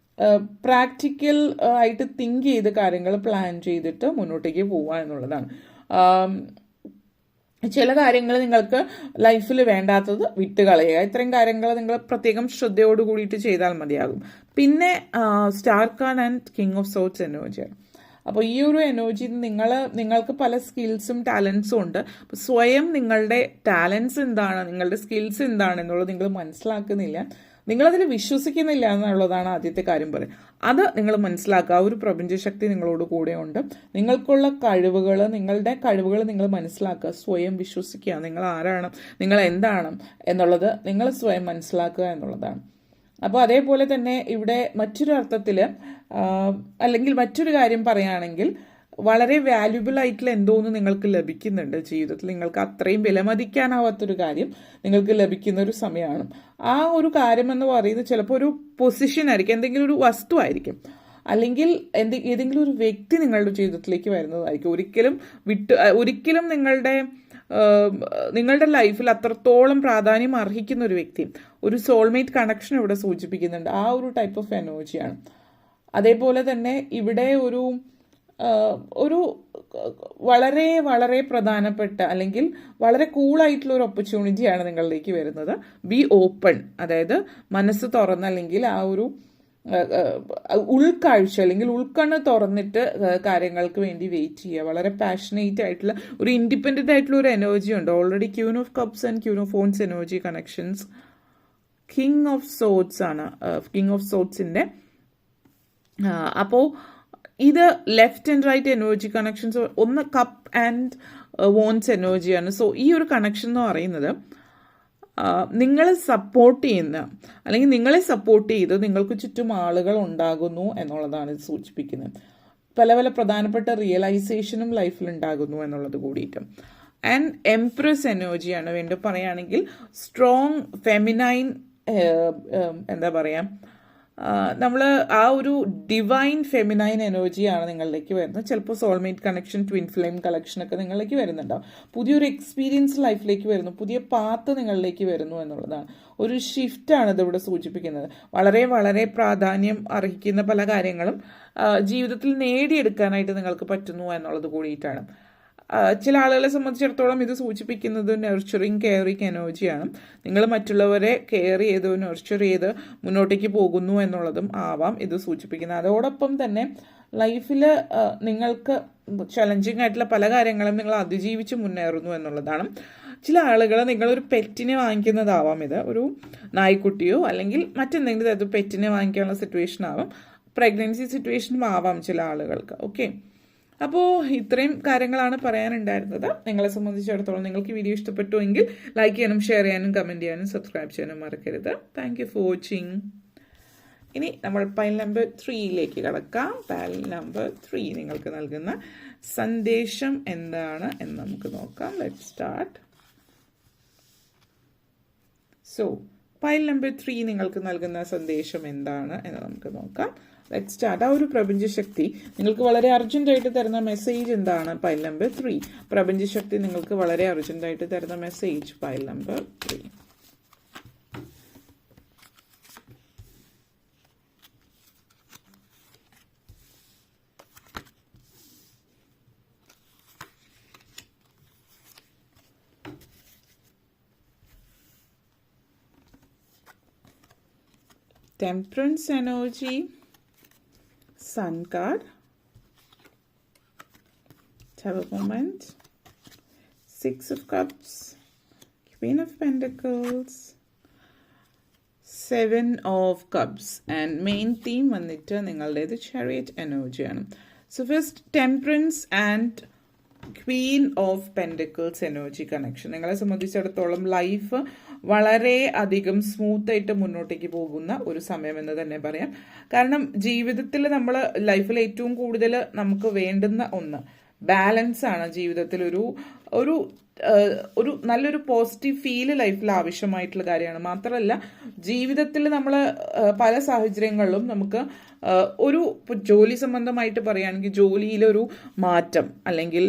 A: പ്രാക്ടിക്കൽ ആയിട്ട് തിങ്ക് ചെയ്ത് കാര്യങ്ങൾ പ്ലാൻ ചെയ്തിട്ട് മുന്നോട്ടേക്ക് പോവുക എന്നുള്ളതാണ്. ചില കാര്യങ്ങൾ നിങ്ങൾക്ക് ലൈഫിൽ വേണ്ടാത്തത് വിട്ടുകളയുക. ഇത്രയും കാര്യങ്ങൾ നിങ്ങൾ പ്രത്യേകം ശ്രദ്ധയോട് കൂടിയിട്ട് ചെയ്താൽ മതിയാകും. പിന്നെ star card and king of sorts എനർജിയാണ്. അപ്പോൾ ഈ ഒരു എനർജി നിങ്ങൾക്ക് പല സ്കിൽസും ടാലൻസും ഉണ്ട്. അപ്പോൾ സ്വയം നിങ്ങളുടെ ടാലൻസ് എന്താണ്, നിങ്ങളുടെ സ്കിൽസ് എന്താണ് എന്നുള്ളത് നിങ്ങൾ മനസ്സിലാക്കുന്നില്ല, നിങ്ങളതിൽ വിശ്വസിക്കുന്നില്ല എന്നുള്ളതാണ് ആദ്യത്തെ കാര്യം പറയുന്നത്. അത് നിങ്ങൾ മനസ്സിലാക്കുക. ആ ഒരു പ്രപഞ്ചശക്തി നിങ്ങളോട് കൂടെയുണ്ട്. നിങ്ങൾക്കുള്ള നിങ്ങളുടെ കഴിവുകൾ നിങ്ങൾ മനസ്സിലാക്കുക, സ്വയം വിശ്വസിക്കുക. നിങ്ങൾ ആരാണ്, നിങ്ങൾ എന്താണ് എന്നുള്ളത് നിങ്ങൾ സ്വയം മനസ്സിലാക്കുക എന്നുള്ളതാണ്. അപ്പോൾ അതേപോലെ തന്നെ ഇവിടെ മറ്റൊരു അർത്ഥത്തിൽ അല്ലെങ്കിൽ മറ്റൊരു കാര്യം പറയുകയാണെങ്കിൽ വളരെ വാല്യുബിൾ ആയിട്ടുള്ള എന്തോന്ന് നിങ്ങൾക്ക് ലഭിക്കുന്നുണ്ട് ജീവിതത്തിൽ. നിങ്ങൾക്ക് അത്രയും വിലമതിക്കാനാവാത്തൊരു കാര്യം നിങ്ങൾക്ക് ലഭിക്കുന്ന ഒരു സമയമാണ്. ആ ഒരു കാര്യം എന്ന് പറയുന്നത് ചിലപ്പോൾ ഒരു പൊസിഷൻ ആയിരിക്കും, എന്തെങ്കിലും ഒരു വസ്തു ആയിരിക്കും, അല്ലെങ്കിൽ ഏതെങ്കിലും ഒരു വ്യക്തി നിങ്ങളുടെ ജീവിതത്തിലേക്ക് വരുന്നതായിരിക്കും. ഒരിക്കലും നിങ്ങളുടെ ലൈഫിൽ അത്രത്തോളം പ്രാധാന്യം അർഹിക്കുന്ന ഒരു വ്യക്തി, ഒരു സോൾമേറ്റ് കണക്ഷൻ ഇവിടെ സൂചിപ്പിക്കുന്നുണ്ട്. ആ ഒരു ടൈപ്പ് ഓഫ് എനർജിയാണ്. അതേപോലെ തന്നെ ഇവിടെ ഒരു വളരെ വളരെ പ്രധാനപ്പെട്ട അല്ലെങ്കിൽ വളരെ കൂളായിട്ടുള്ള ഒരു ഓപ്പർച്യൂണിറ്റിയാണ് നിങ്ങളിലേക്ക് വരുന്നത്. ബി ഓപ്പൺ, അതായത് മനസ്സ് തുറന്ന് അല്ലെങ്കിൽ ആ ഒരു ഉൾക്കാഴ്ച അല്ലെങ്കിൽ ഉൾക്കണ്ണ് തുറന്നിട്ട് കാര്യങ്ങൾക്ക് വേണ്ടി വെയിറ്റ് ചെയ്യുക. വളരെ പാഷനേറ്റ് ആയിട്ടുള്ള ഒരു ഇൻഡിപെൻഡൻ്റ് ആയിട്ടുള്ള ഒരു എനർജി ഉണ്ട്. Already queen of cups and queen of ഫോൺസ് energy connections. King of swords ആണ് കിങ് ഓഫ് സോട്സിൻ്റെ. അപ്പോൾ ഇത് left and right energy connections. ഒന്ന് കപ്പ് ആൻഡ് വോൺസ് എനർജിയാണ്. സോ ഈ ഒരു കണക്ഷൻ എന്ന് പറയുന്നത് നിങ്ങളെ സപ്പോർട്ട് ചെയ്യുന്ന അല്ലെങ്കിൽ നിങ്ങളെ സപ്പോർട്ട് ചെയ്ത് നിങ്ങൾക്ക് ചുറ്റും ആളുകൾ ഉണ്ടാകുന്നു എന്നുള്ളതാണ് ഇത് സൂചിപ്പിക്കുന്നത്. പല പല പ്രധാനപ്പെട്ട റിയലൈസേഷനും ലൈഫിൽ ഉണ്ടാകുന്നു എന്നുള്ളത് കൂടിയിട്ട്. ആൻഡ് എംപ്രസ് എനർജിയാണ് വേണ്ടി പറയുകയാണെങ്കിൽ സ്ട്രോങ് ഫെമിനൈൻ, എന്താ പറയുക, നമ്മൾ ആ ഒരു ഡിവൈൻ ഫെമിനൈൻ എനർജിയാണ് നിങ്ങളിലേക്ക് വരുന്നത്. ചിലപ്പോൾ സോൾമേറ്റ് കണക്ഷൻ, ട്വിൻ ഫ്ലെയിം കണക്ഷനൊക്കെ നിങ്ങളിലേക്ക് വരുന്നുണ്ടാവും. പുതിയൊരു എക്സ്പീരിയൻസ് ലൈഫിലേക്ക് വരുന്നു, പുതിയ പാത്ത് നിങ്ങളിലേക്ക് വരുന്നു എന്നുള്ളതാണ്. ഒരു ഷിഫ്റ്റാണ് ഇതിവിടെ സൂചിപ്പിക്കുന്നത്. വളരെ വളരെ പ്രാധാന്യം അർഹിക്കുന്ന പല കാര്യങ്ങളും ജീവിതത്തിൽ നേടിയെടുക്കാനായിട്ട് നിങ്ങൾക്ക് പറ്റുന്നു എന്നുള്ളത് കൂടിയിട്ടാണ്. ചില ആളുകളെ സംബന്ധിച്ചിടത്തോളം ഇത് സൂചിപ്പിക്കുന്നത് നർച്ചറിങ്, കെയറിങ് എനർജിയാണ്. നിങ്ങൾ മറ്റുള്ളവരെ കെയർ ചെയ്ത് നർച്ചർ ചെയ്ത് മുന്നോട്ടേക്ക് പോകുന്നു എന്നുള്ളതും ആവാം ഇത് സൂചിപ്പിക്കുന്നത്. അതോടൊപ്പം തന്നെ ലൈഫിൽ നിങ്ങൾക്ക് ചലഞ്ചിങ് ആയിട്ടുള്ള പല കാര്യങ്ങളും നിങ്ങൾ അതിജീവിച്ച് മുന്നേറുന്നു എന്നുള്ളതാണ്. ചില ആളുകൾ നിങ്ങളൊരു പെറ്റിനെ വാങ്ങിക്കുന്നതാവാം. ഇത് ഒരു നായ്ക്കുട്ടിയോ അല്ലെങ്കിൽ മറ്റെന്തെങ്കിലും തരത്തിൽ പെറ്റിനെ വാങ്ങിക്കാനുള്ള സിറ്റുവേഷൻ ആവാം. പ്രഗ്നൻസി സിറ്റുവേഷനും ആവാം ചില ആളുകൾക്ക്. ഓക്കെ, അപ്പോൾ ഇത്രയും കാര്യങ്ങളാണ് പറയാനുണ്ടായിരുന്നത്. നിങ്ങളെ സംബന്ധിച്ചിടത്തോളം നിങ്ങൾക്ക് വീഡിയോ ഇഷ്ടപ്പെട്ടുവെങ്കിൽ ലൈക്ക് ചെയ്യാനും ഷെയർ ചെയ്യാനും കമൻറ്റ് ചെയ്യാനും സബ്സ്ക്രൈബ് ചെയ്യാനും മറക്കരുത്. Thank you for watching. ഇനി നമ്മൾ പൈൽ നമ്പർ 3യിലേക്ക് കടക്കാം. പൈൽ നമ്പർ 3 നിങ്ങൾക്ക് നൽകുന്ന സന്ദേശം എന്താണ് എന്ന് നമുക്ക് നോക്കാം. Let's start. So pile number 3 നിങ്ങൾക്ക് നൽകുന്ന സന്ദേശം എന്താണ് എന്ന് നമുക്ക് നോക്കാം. Let's start. ആ ഒരു പ്രപഞ്ചശക്തി നിങ്ങൾക്ക് വളരെ അർജൻറ്റായിട്ട് തരുന്ന മെസ്സേജ് എന്താണ്? Pile number 3. പ്രപഞ്ചശക്തി നിങ്ങൾക്ക് വളരെ അർജൻറ്റായിട്ട് തരുന്ന message pile number 3. Temperance energy, Sun card. Let's have a moment. 6 of Cups, Queen of Pentacles, 7 of Cups, and main theme വന്നിട്ട് നിങ്ങളുടേത് Chariot energy ആണ്. So first, Temperance and Queen of pentacles energy connection. നിങ്ങളെ സംബന്ധിച്ചിടത്തോളം life വളരെ അധികം സ്മൂത്തായിട്ട് മുന്നോട്ടേക്ക് പോകുന്ന ഒരു സമയം എന്ന് തന്നെ പറയാം. കാരണം ജീവിതത്തിൽ നമ്മൾ ലൈഫിൽ ഏറ്റവും കൂടുതൽ നമുക്ക് വേണ്ടുന്ന ഒന്ന് ബാലൻസ് ആണ്. ജീവിതത്തിൽ ഒരു നല്ലൊരു പോസിറ്റീവ് ഫീല് ലൈഫിൽ ആവശ്യമായിട്ടുള്ള കാര്യമാണ്. മാത്രമല്ല ജീവിതത്തിൽ നമ്മൾ പല സാഹചര്യങ്ങളിലും നമുക്ക് ഒരു ജോലി സംബന്ധമായിട്ട് പറയുകയാണെങ്കിൽ ജോലിയിലൊരു മാറ്റം അല്ലെങ്കിൽ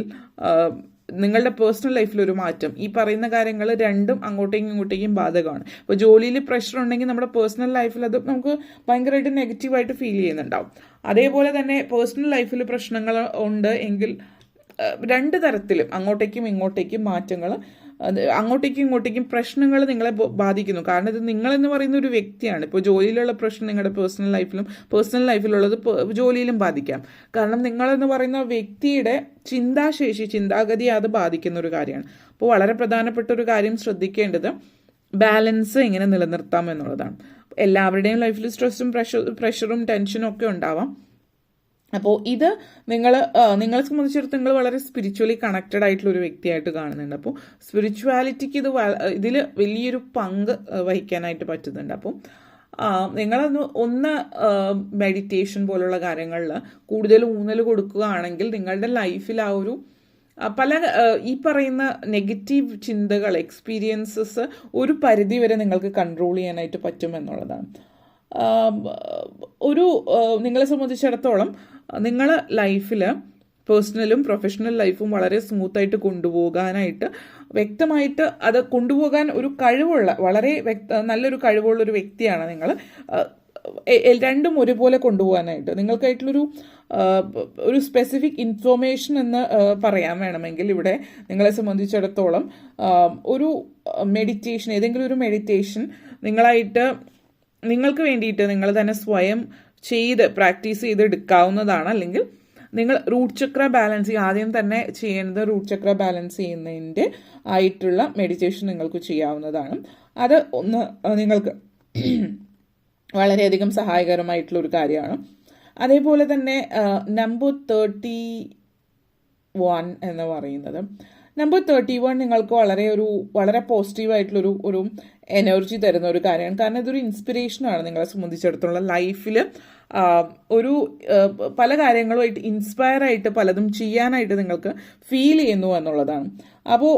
A: നിങ്ങളുടെ പേഴ്സണൽ ലൈഫിലൊരു മാറ്റം, ഈ പറയുന്ന കാര്യങ്ങൾ രണ്ടും അങ്ങോട്ടേക്കും ഇങ്ങോട്ടേക്കും ബാധകമാണ്. ഇപ്പോൾ ജോലിയിൽ പ്രഷർ ഉണ്ടെങ്കിൽ നമ്മുടെ പേഴ്സണൽ ലൈഫിൽ അത് നമുക്ക് ഭയങ്കരമായിട്ട് നെഗറ്റീവായിട്ട് ഫീൽ ചെയ്യുന്നുണ്ടാവും. അതേപോലെ തന്നെ പേഴ്സണൽ ലൈഫിൽ പ്രശ്നങ്ങൾ ഉണ്ട് എങ്കിൽ രണ്ട് തരത്തിലും അങ്ങോട്ടേക്കും ഇങ്ങോട്ടേക്കും മാറ്റങ്ങൾ, അങ്ങോട്ടേക്കും ഇങ്ങോട്ടേക്കും പ്രശ്നങ്ങൾ നിങ്ങളെ ബാധിക്കുന്നു. കാരണം ഇത് നിങ്ങളെന്ന് പറയുന്ന ഒരു വ്യക്തിയാണ്. ഇപ്പോൾ ജോലിയിലുള്ള പ്രശ്നം നിങ്ങളുടെ പേഴ്സണൽ ലൈഫിലും പേഴ്സണൽ ലൈഫിലുള്ളത് ജോലിയിലും ബാധിക്കാം. കാരണം നിങ്ങളെന്ന് പറയുന്ന വ്യക്തിയുടെ ചിന്താശേഷി, ചിന്താഗതി അത് ബാധിക്കുന്ന ഒരു കാര്യമാണ്. അപ്പോൾ വളരെ പ്രധാനപ്പെട്ട ഒരു കാര്യം ശ്രദ്ധിക്കേണ്ടത് ബാലൻസ് എങ്ങനെ നിലനിർത്താം എന്നുള്ളതാണ്. എല്ലാവരുടെയും ലൈഫിൽ സ്ട്രെസ്സും പ്രഷറും ടെൻഷനും ഒക്കെ ഉണ്ടാവാം. അപ്പോൾ ഇത് നിങ്ങളെ സംബന്ധിച്ചിടത്തോളം നിങ്ങൾ വളരെ സ്പിരിച്വലി കണക്റ്റഡ് ആയിട്ടുള്ള ഒരു വ്യക്തിയായിട്ട് കാണുന്നുണ്ട്. അപ്പോൾ സ്പിരിച്വാലിറ്റിക്ക് ഇതിൽ വലിയൊരു പങ്ക് വഹിക്കാനായിട്ട് പറ്റുന്നുണ്ട്. അപ്പോൾ നിങ്ങളൊന്ന് മെഡിറ്റേഷൻ പോലുള്ള കാര്യങ്ങളിൽ കൂടുതൽ ഊന്നൽ കൊടുക്കുകയാണെങ്കിൽ നിങ്ങളുടെ ലൈഫിൽ ആ ഒരു ഈ പറയുന്ന നെഗറ്റീവ് ചിന്തകൾ, എക്സ്പീരിയൻസസ് ഒരു പരിധി വരെ നിങ്ങൾക്ക് കൺട്രോൾ ചെയ്യാനായിട്ട് പറ്റും എന്നുള്ളതാണ്. നിങ്ങളെ സംബന്ധിച്ചിടത്തോളം നിങ്ങൾ ലൈഫിൽ പേഴ്സണലും പ്രൊഫഷണൽ ലൈഫും വളരെ സ്മൂത്തായിട്ട് കൊണ്ടുപോകാനായിട്ട് വ്യക്തമായിട്ട് അത് കൊണ്ടുപോകാൻ ഒരു കഴിവുള്ള വളരെ നല്ലൊരു കഴിവുള്ള ഒരു വ്യക്തിയാണ് നിങ്ങൾ. രണ്ടും ഒരുപോലെ കൊണ്ടുപോകാനായിട്ട് നിങ്ങൾക്കായിട്ടുള്ളൊരു സ്പെസിഫിക് ഇൻഫോർമേഷൻ എന്ന് പറയാൻ വേണമെങ്കിൽ ഇവിടെ നിങ്ങളെ സംബന്ധിച്ചിടത്തോളം ഒരു മെഡിറ്റേഷൻ, ഏതെങ്കിലും ഒരു മെഡിറ്റേഷൻ നിങ്ങളായിട്ട് നിങ്ങൾക്ക് വേണ്ടിയിട്ട് നിങ്ങൾ തന്നെ സ്വയം ചെയ്ത് പ്രാക്ടീസ് ചെയ്ത് എടുക്കാവുന്നതാണ്. അല്ലെങ്കിൽ നിങ്ങൾ റൂട്ട് ചക്ര ബാലൻസ് ചെയ്യുക. ആദ്യം തന്നെ ചെയ്യേണ്ടത് റൂട്ട് ചക്ര ബാലൻസ് ചെയ്യുന്നതിൻ്റെ ആയിട്ടുള്ള മെഡിറ്റേഷൻ നിങ്ങൾക്ക് ചെയ്യാവുന്നതാണ്. അത് ഒന്ന് നിങ്ങൾക്ക് വളരെയധികം സഹായകരമായിട്ടുള്ള ഒരു കാര്യമാണ്. അതേപോലെ തന്നെ നമ്പർ 31 എന്ന് പറയുന്നത്, നമ്പർ 31 നിങ്ങൾക്ക് വളരെ പോസിറ്റീവായിട്ടുള്ളൊരു എനർജി തരുന്ന ഒരു കാര്യമാണ്. കാരണം ഇതൊരു ഇൻസ്പിറേഷനാണ് നിങ്ങളെ സംബന്ധിച്ചിടത്തോളം. ലൈഫിൽ പല കാര്യങ്ങളുമായിട്ട് ഇൻസ്പയർ ആയിട്ട് പലതും ചെയ്യാനായിട്ട് നിങ്ങൾക്ക് ഫീൽ ചെയ്യുന്നു എന്നുള്ളതാണ്. അപ്പോൾ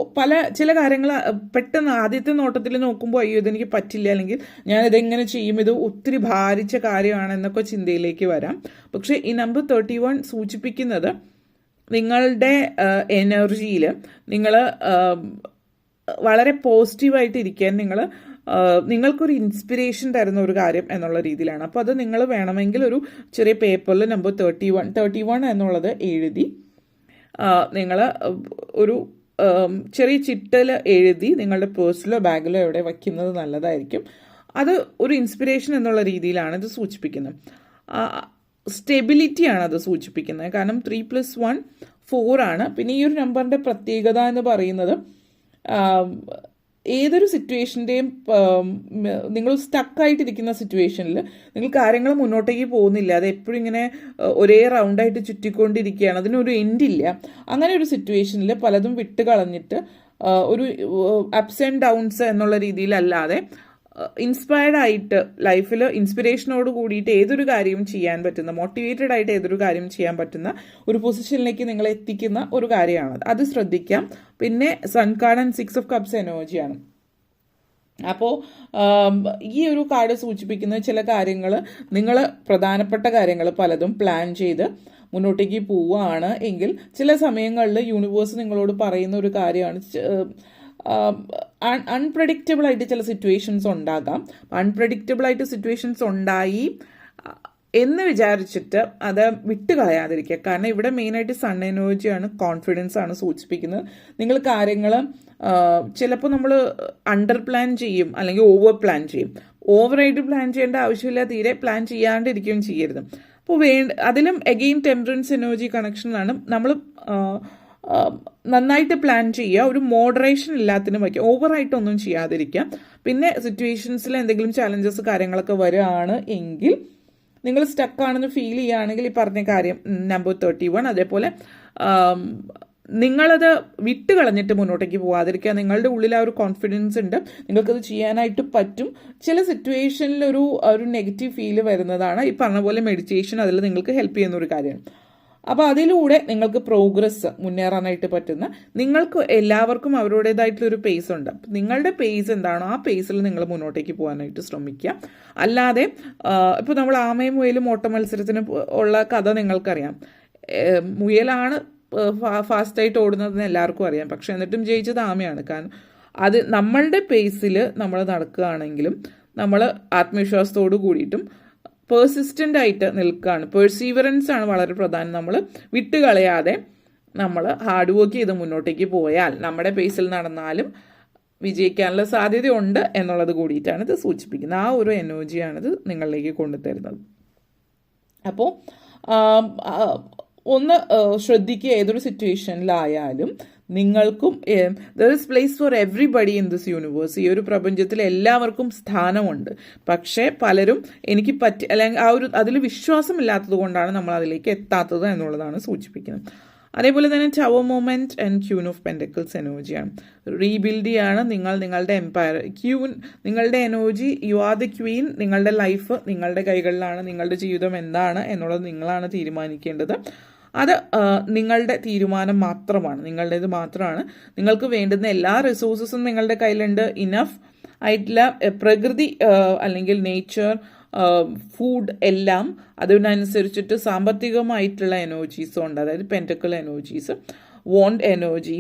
A: ചില കാര്യങ്ങൾ പെട്ടെന്ന് ആദ്യത്തെ നോട്ടത്തിൽ നോക്കുമ്പോൾ അയ്യോ ഇതെനിക്ക് പറ്റില്ല, അല്ലെങ്കിൽ ഞാനിതെങ്ങനെ ചെയ്യും, ഇത് ഒത്തിരി ഭാരിച്ച കാര്യമാണ് എന്നൊക്കെ ചിന്തയിലേക്ക് വരാം. പക്ഷേ ഈ നമ്പർ 31 സൂചിപ്പിക്കുന്നത് നിങ്ങളുടെ എനർജിയിൽ നിങ്ങൾ വളരെ പോസിറ്റീവായിട്ട് ഇരിക്കാൻ നിങ്ങൾക്കൊരു ഇൻസ്പിറേഷൻ തരുന്ന ഒരു കാര്യം എന്നുള്ള രീതിയിലാണ്. അപ്പോൾ അത് നിങ്ങൾ വേണമെങ്കിൽ ഒരു ചെറിയ പേപ്പറിൽ നമ്പർ 31 എന്നുള്ളത് എഴുതി നിങ്ങൾ ഒരു ചെറിയ ചിട്ടിൽ എഴുതി നിങ്ങളുടെ പേഴ്സിലോ ബാഗിലോ എവിടെ വയ്ക്കുന്നത് നല്ലതായിരിക്കും. അത് ഒരു ഇൻസ്പിറേഷൻ എന്നുള്ള രീതിയിലാണ് ഇത് സൂചിപ്പിക്കുന്നത്. സ്റ്റെബിലിറ്റിയാണ് അത് സൂചിപ്പിക്കുന്നത്. കാരണം 3+1 4 ആണ്. പിന്നെ ഈ ഒരു നമ്പറിൻ്റെ പ്രത്യേകത എന്ന് പറയുന്നത് ഏതൊരു സിറ്റുവേഷൻ്റെയും നിങ്ങൾ സ്റ്റക്കായിട്ടിരിക്കുന്ന സിറ്റുവേഷനിൽ നിങ്ങൾ കാര്യങ്ങൾ മുന്നോട്ടേക്ക് പോകുന്നില്ല, അത് എപ്പോഴും ഇങ്ങനെ ഒരേ റൗണ്ടായിട്ട് ചുറ്റിക്കൊണ്ടിരിക്കുകയാണ്, അതിനൊരു എൻഡില്ല. അങ്ങനെ ഒരു സിറ്റുവേഷനിൽ പലതും വിട്ട് കളഞ്ഞിട്ട് ഒരു അപ്സ് ആൻഡ് ഡൗൺസ് എന്നുള്ള രീതിയിലല്ലാതെ ഇൻസ്പയർഡ് ആയിട്ട് ലൈഫിൽ ഇൻസ്പിറേഷനോട് കൂടിയിട്ട് ഏതൊരു കാര്യവും ചെയ്യാൻ പറ്റുന്ന, മോട്ടിവേറ്റഡ് ആയിട്ട് ഏതൊരു കാര്യം ചെയ്യാൻ പറ്റുന്ന ഒരു പൊസിഷനിലേക്ക് നിങ്ങളെ എത്തിക്കുന്ന ഒരു കാര്യമാണ്. അത് ശ്രദ്ധിക്കാം. പിന്നെ sun card and 6 of cups എനർജിയാണ്. അപ്പോൾ ഈ ഒരു കാർഡ് സൂചിപ്പിക്കുന്ന ചില കാര്യങ്ങൾ, നിങ്ങൾ പ്രധാനപ്പെട്ട കാര്യങ്ങൾ പലതും പ്ലാൻ ചെയ്ത് മുന്നോട്ടേക്ക് പോവുകയാണ് എങ്കിൽ ചില സമയങ്ങളിൽ യൂണിവേഴ്സ് നിങ്ങളോട് പറയുന്ന ഒരു കാര്യമാണ്, അൺപ്രഡിക്റ്റബിൾ ആയിട്ട് ചില സിറ്റുവേഷൻസ് ഉണ്ടാകാം. അൺപ്രഡിക്റ്റബിൾ ആയിട്ട് സിറ്റുവേഷൻസ് ഉണ്ടായി എന്ന് വിചാരിച്ചിട്ട് അത് വിട്ടുകളയാതിരിക്കുക. കാരണം ഇവിടെ മെയിനായിട്ട് സൺ എനർജിയാണ്, കോൺഫിഡൻസ് ആണ് സൂചിപ്പിക്കുന്നത്. നിങ്ങൾ കാര്യങ്ങൾ ചിലപ്പോൾ നമ്മൾ അണ്ടർ പ്ലാൻ ചെയ്യും അല്ലെങ്കിൽ ഓവർ പ്ലാൻ ചെയ്യും. ഓവറായിട്ട് പ്ലാൻ ചെയ്യേണ്ട ആവശ്യമില്ല, തീരെ പ്ലാൻ ചെയ്യാണ്ടിരിക്കുകയും ചെയ്യരുത്. അപ്പോൾ അതിലും എഗെയിൻ ടെമ്പറൻസ് എനർജി കണക്ഷനിലാണ് നമ്മൾ നന്നായിട്ട് പ്ലാൻ ചെയ്യുക, ഒരു മോഡറേഷൻ എല്ലാത്തിനും വയ്ക്കുക, ഓവറായിട്ടൊന്നും ചെയ്യാതിരിക്കുക. പിന്നെ സിറ്റുവേഷൻസിൽ എന്തെങ്കിലും ചാലഞ്ചസ് കാര്യങ്ങളൊക്കെ വരികയാണ് എങ്കിൽ നിങ്ങൾ സ്റ്റക്കാണെന്ന് ഫീൽ ചെയ്യുകയാണെങ്കിൽ ഈ പറഞ്ഞ കാര്യം നമ്പർ 31, അതേപോലെ നിങ്ങളത് വിട്ട് കളഞ്ഞിട്ട് മുന്നോട്ടേക്ക് പോകാതിരിക്കുക. നിങ്ങളുടെ ഉള്ളിൽ ആ ഒരു കോൺഫിഡൻസ് ഉണ്ട്, നിങ്ങൾക്കത് ചെയ്യാനായിട്ട് പറ്റും. ചില സിറ്റുവേഷനിൽ ഒരു നെഗറ്റീവ് ഫീല് വരുന്നതാണ്. ഈ പറഞ്ഞ പോലെ മെഡിറ്റേഷൻ അതിൽ നിങ്ങൾക്ക് ഹെൽപ്പ് ചെയ്യുന്ന ഒരു കാര്യമാണ്. അപ്പോൾ അതിലൂടെ നിങ്ങൾക്ക് പ്രോഗ്രസ് മുന്നേറാനായിട്ട് പറ്റുന്ന, നിങ്ങൾക്ക് എല്ലാവർക്കും അവരുടേതായിട്ടുള്ളൊരു പേസ് ഉണ്ട്. നിങ്ങളുടെ പേസ് എന്താണോ ആ പേസിൽ നിങ്ങൾ മുന്നോട്ടേക്ക് പോകാനായിട്ട് ശ്രമിക്കുക. അല്ലാതെ ഇപ്പോൾ നമ്മൾ ആമയും മുയലും ഓട്ട മത്സരത്തിന് ഉള്ള കഥ നിങ്ങൾക്കറിയാം. മുയലാണ് ഫാസ്റ്റായിട്ട് ഓടുന്നതെന്ന് എല്ലാവർക്കും അറിയാം, പക്ഷെ എന്നിട്ടും ജയിച്ചത് ആമയാണ്. കാരണം അത് നമ്മളുടെ പേസിൽ നമ്മൾ നടക്കുകയാണെങ്കിലും നമ്മൾ ആത്മവിശ്വാസത്തോടു കൂടിയിട്ടും പേഴ്സിസ്റ്റൻ്റ് ആയിട്ട് നിൽക്കുകയാണ്. പെർസീവറൻസ് ആണ് വളരെ പ്രധാനം. നമ്മൾ വിട്ടുകളയാതെ നമ്മൾ ഹാർഡ് വർക്ക് ചെയ്ത് മുന്നോട്ടേക്ക് പോയാൽ നമ്മുടെ പേസിൽ നടന്നാലും വിജയിക്കാനുള്ള സാധ്യതയുണ്ട് എന്നുള്ളത് കൂടിയിട്ടാണ് ഇത് സൂചിപ്പിക്കുന്നത്. ആ ഒരു എനർജിയാണിത് നിങ്ങളിലേക്ക് കൊണ്ടുതരുന്നത്. അപ്പോൾ ഒന്ന് ശ്രദ്ധിക്കുക, ഏതൊരു സിറ്റുവേഷനിലായാലും നിങ്ങൾക്കും there is place for everybody in this universe. ഈ ഒരു പ്രപഞ്ചത്തിൽ എല്ലാവർക്കും സ്ഥാനമുണ്ട്. പക്ഷേ പലരും എനിക്ക് അല്ലെങ്കിൽ അതിൽ വിശ്വാസമില്ലാത്തത് കൊണ്ടാണ് നമ്മൾ അതിലേക്ക് എത്താത്തത് എന്നുള്ളതാണ് സൂചിപ്പിക്കുന്നത്. അതേപോലെ തന്നെ tower moment and queen of pentacles എനർജിയാണ്. റീബിൽഡ് ചെയ്യാണ് നിങ്ങളുടെ എംപയർ. നിങ്ങളുടെ energy, you are the Queen. നിങ്ങളുടെ ലൈഫ് നിങ്ങളുടെ കൈകളിലാണ്. നിങ്ങളുടെ ജീവിതം എന്താണ് എന്നുള്ളത് നിങ്ങളാണ് തീരുമാനിക്കേണ്ടത്. അത് നിങ്ങളുടെ തീരുമാനം മാത്രമാണ്, നിങ്ങളുടേത് മാത്രമാണ്. നിങ്ങൾക്ക് വേണ്ടുന്ന എല്ലാ റിസോഴ്സസും നിങ്ങളുടെ കയ്യിലുണ്ട്. ഇനഫ് ആയിട്ടുള്ള പ്രകൃതി അല്ലെങ്കിൽ നേച്ചർ, ഫുഡ് എല്ലാം അതിനനുസരിച്ചിട്ട് സാമ്പത്തികമായിട്ടുള്ള എനർജീസും ഉണ്ട്. അതായത് പെൻറ്റക്കിൾ എനർജീസ്, വോണ്ട് എനർജി,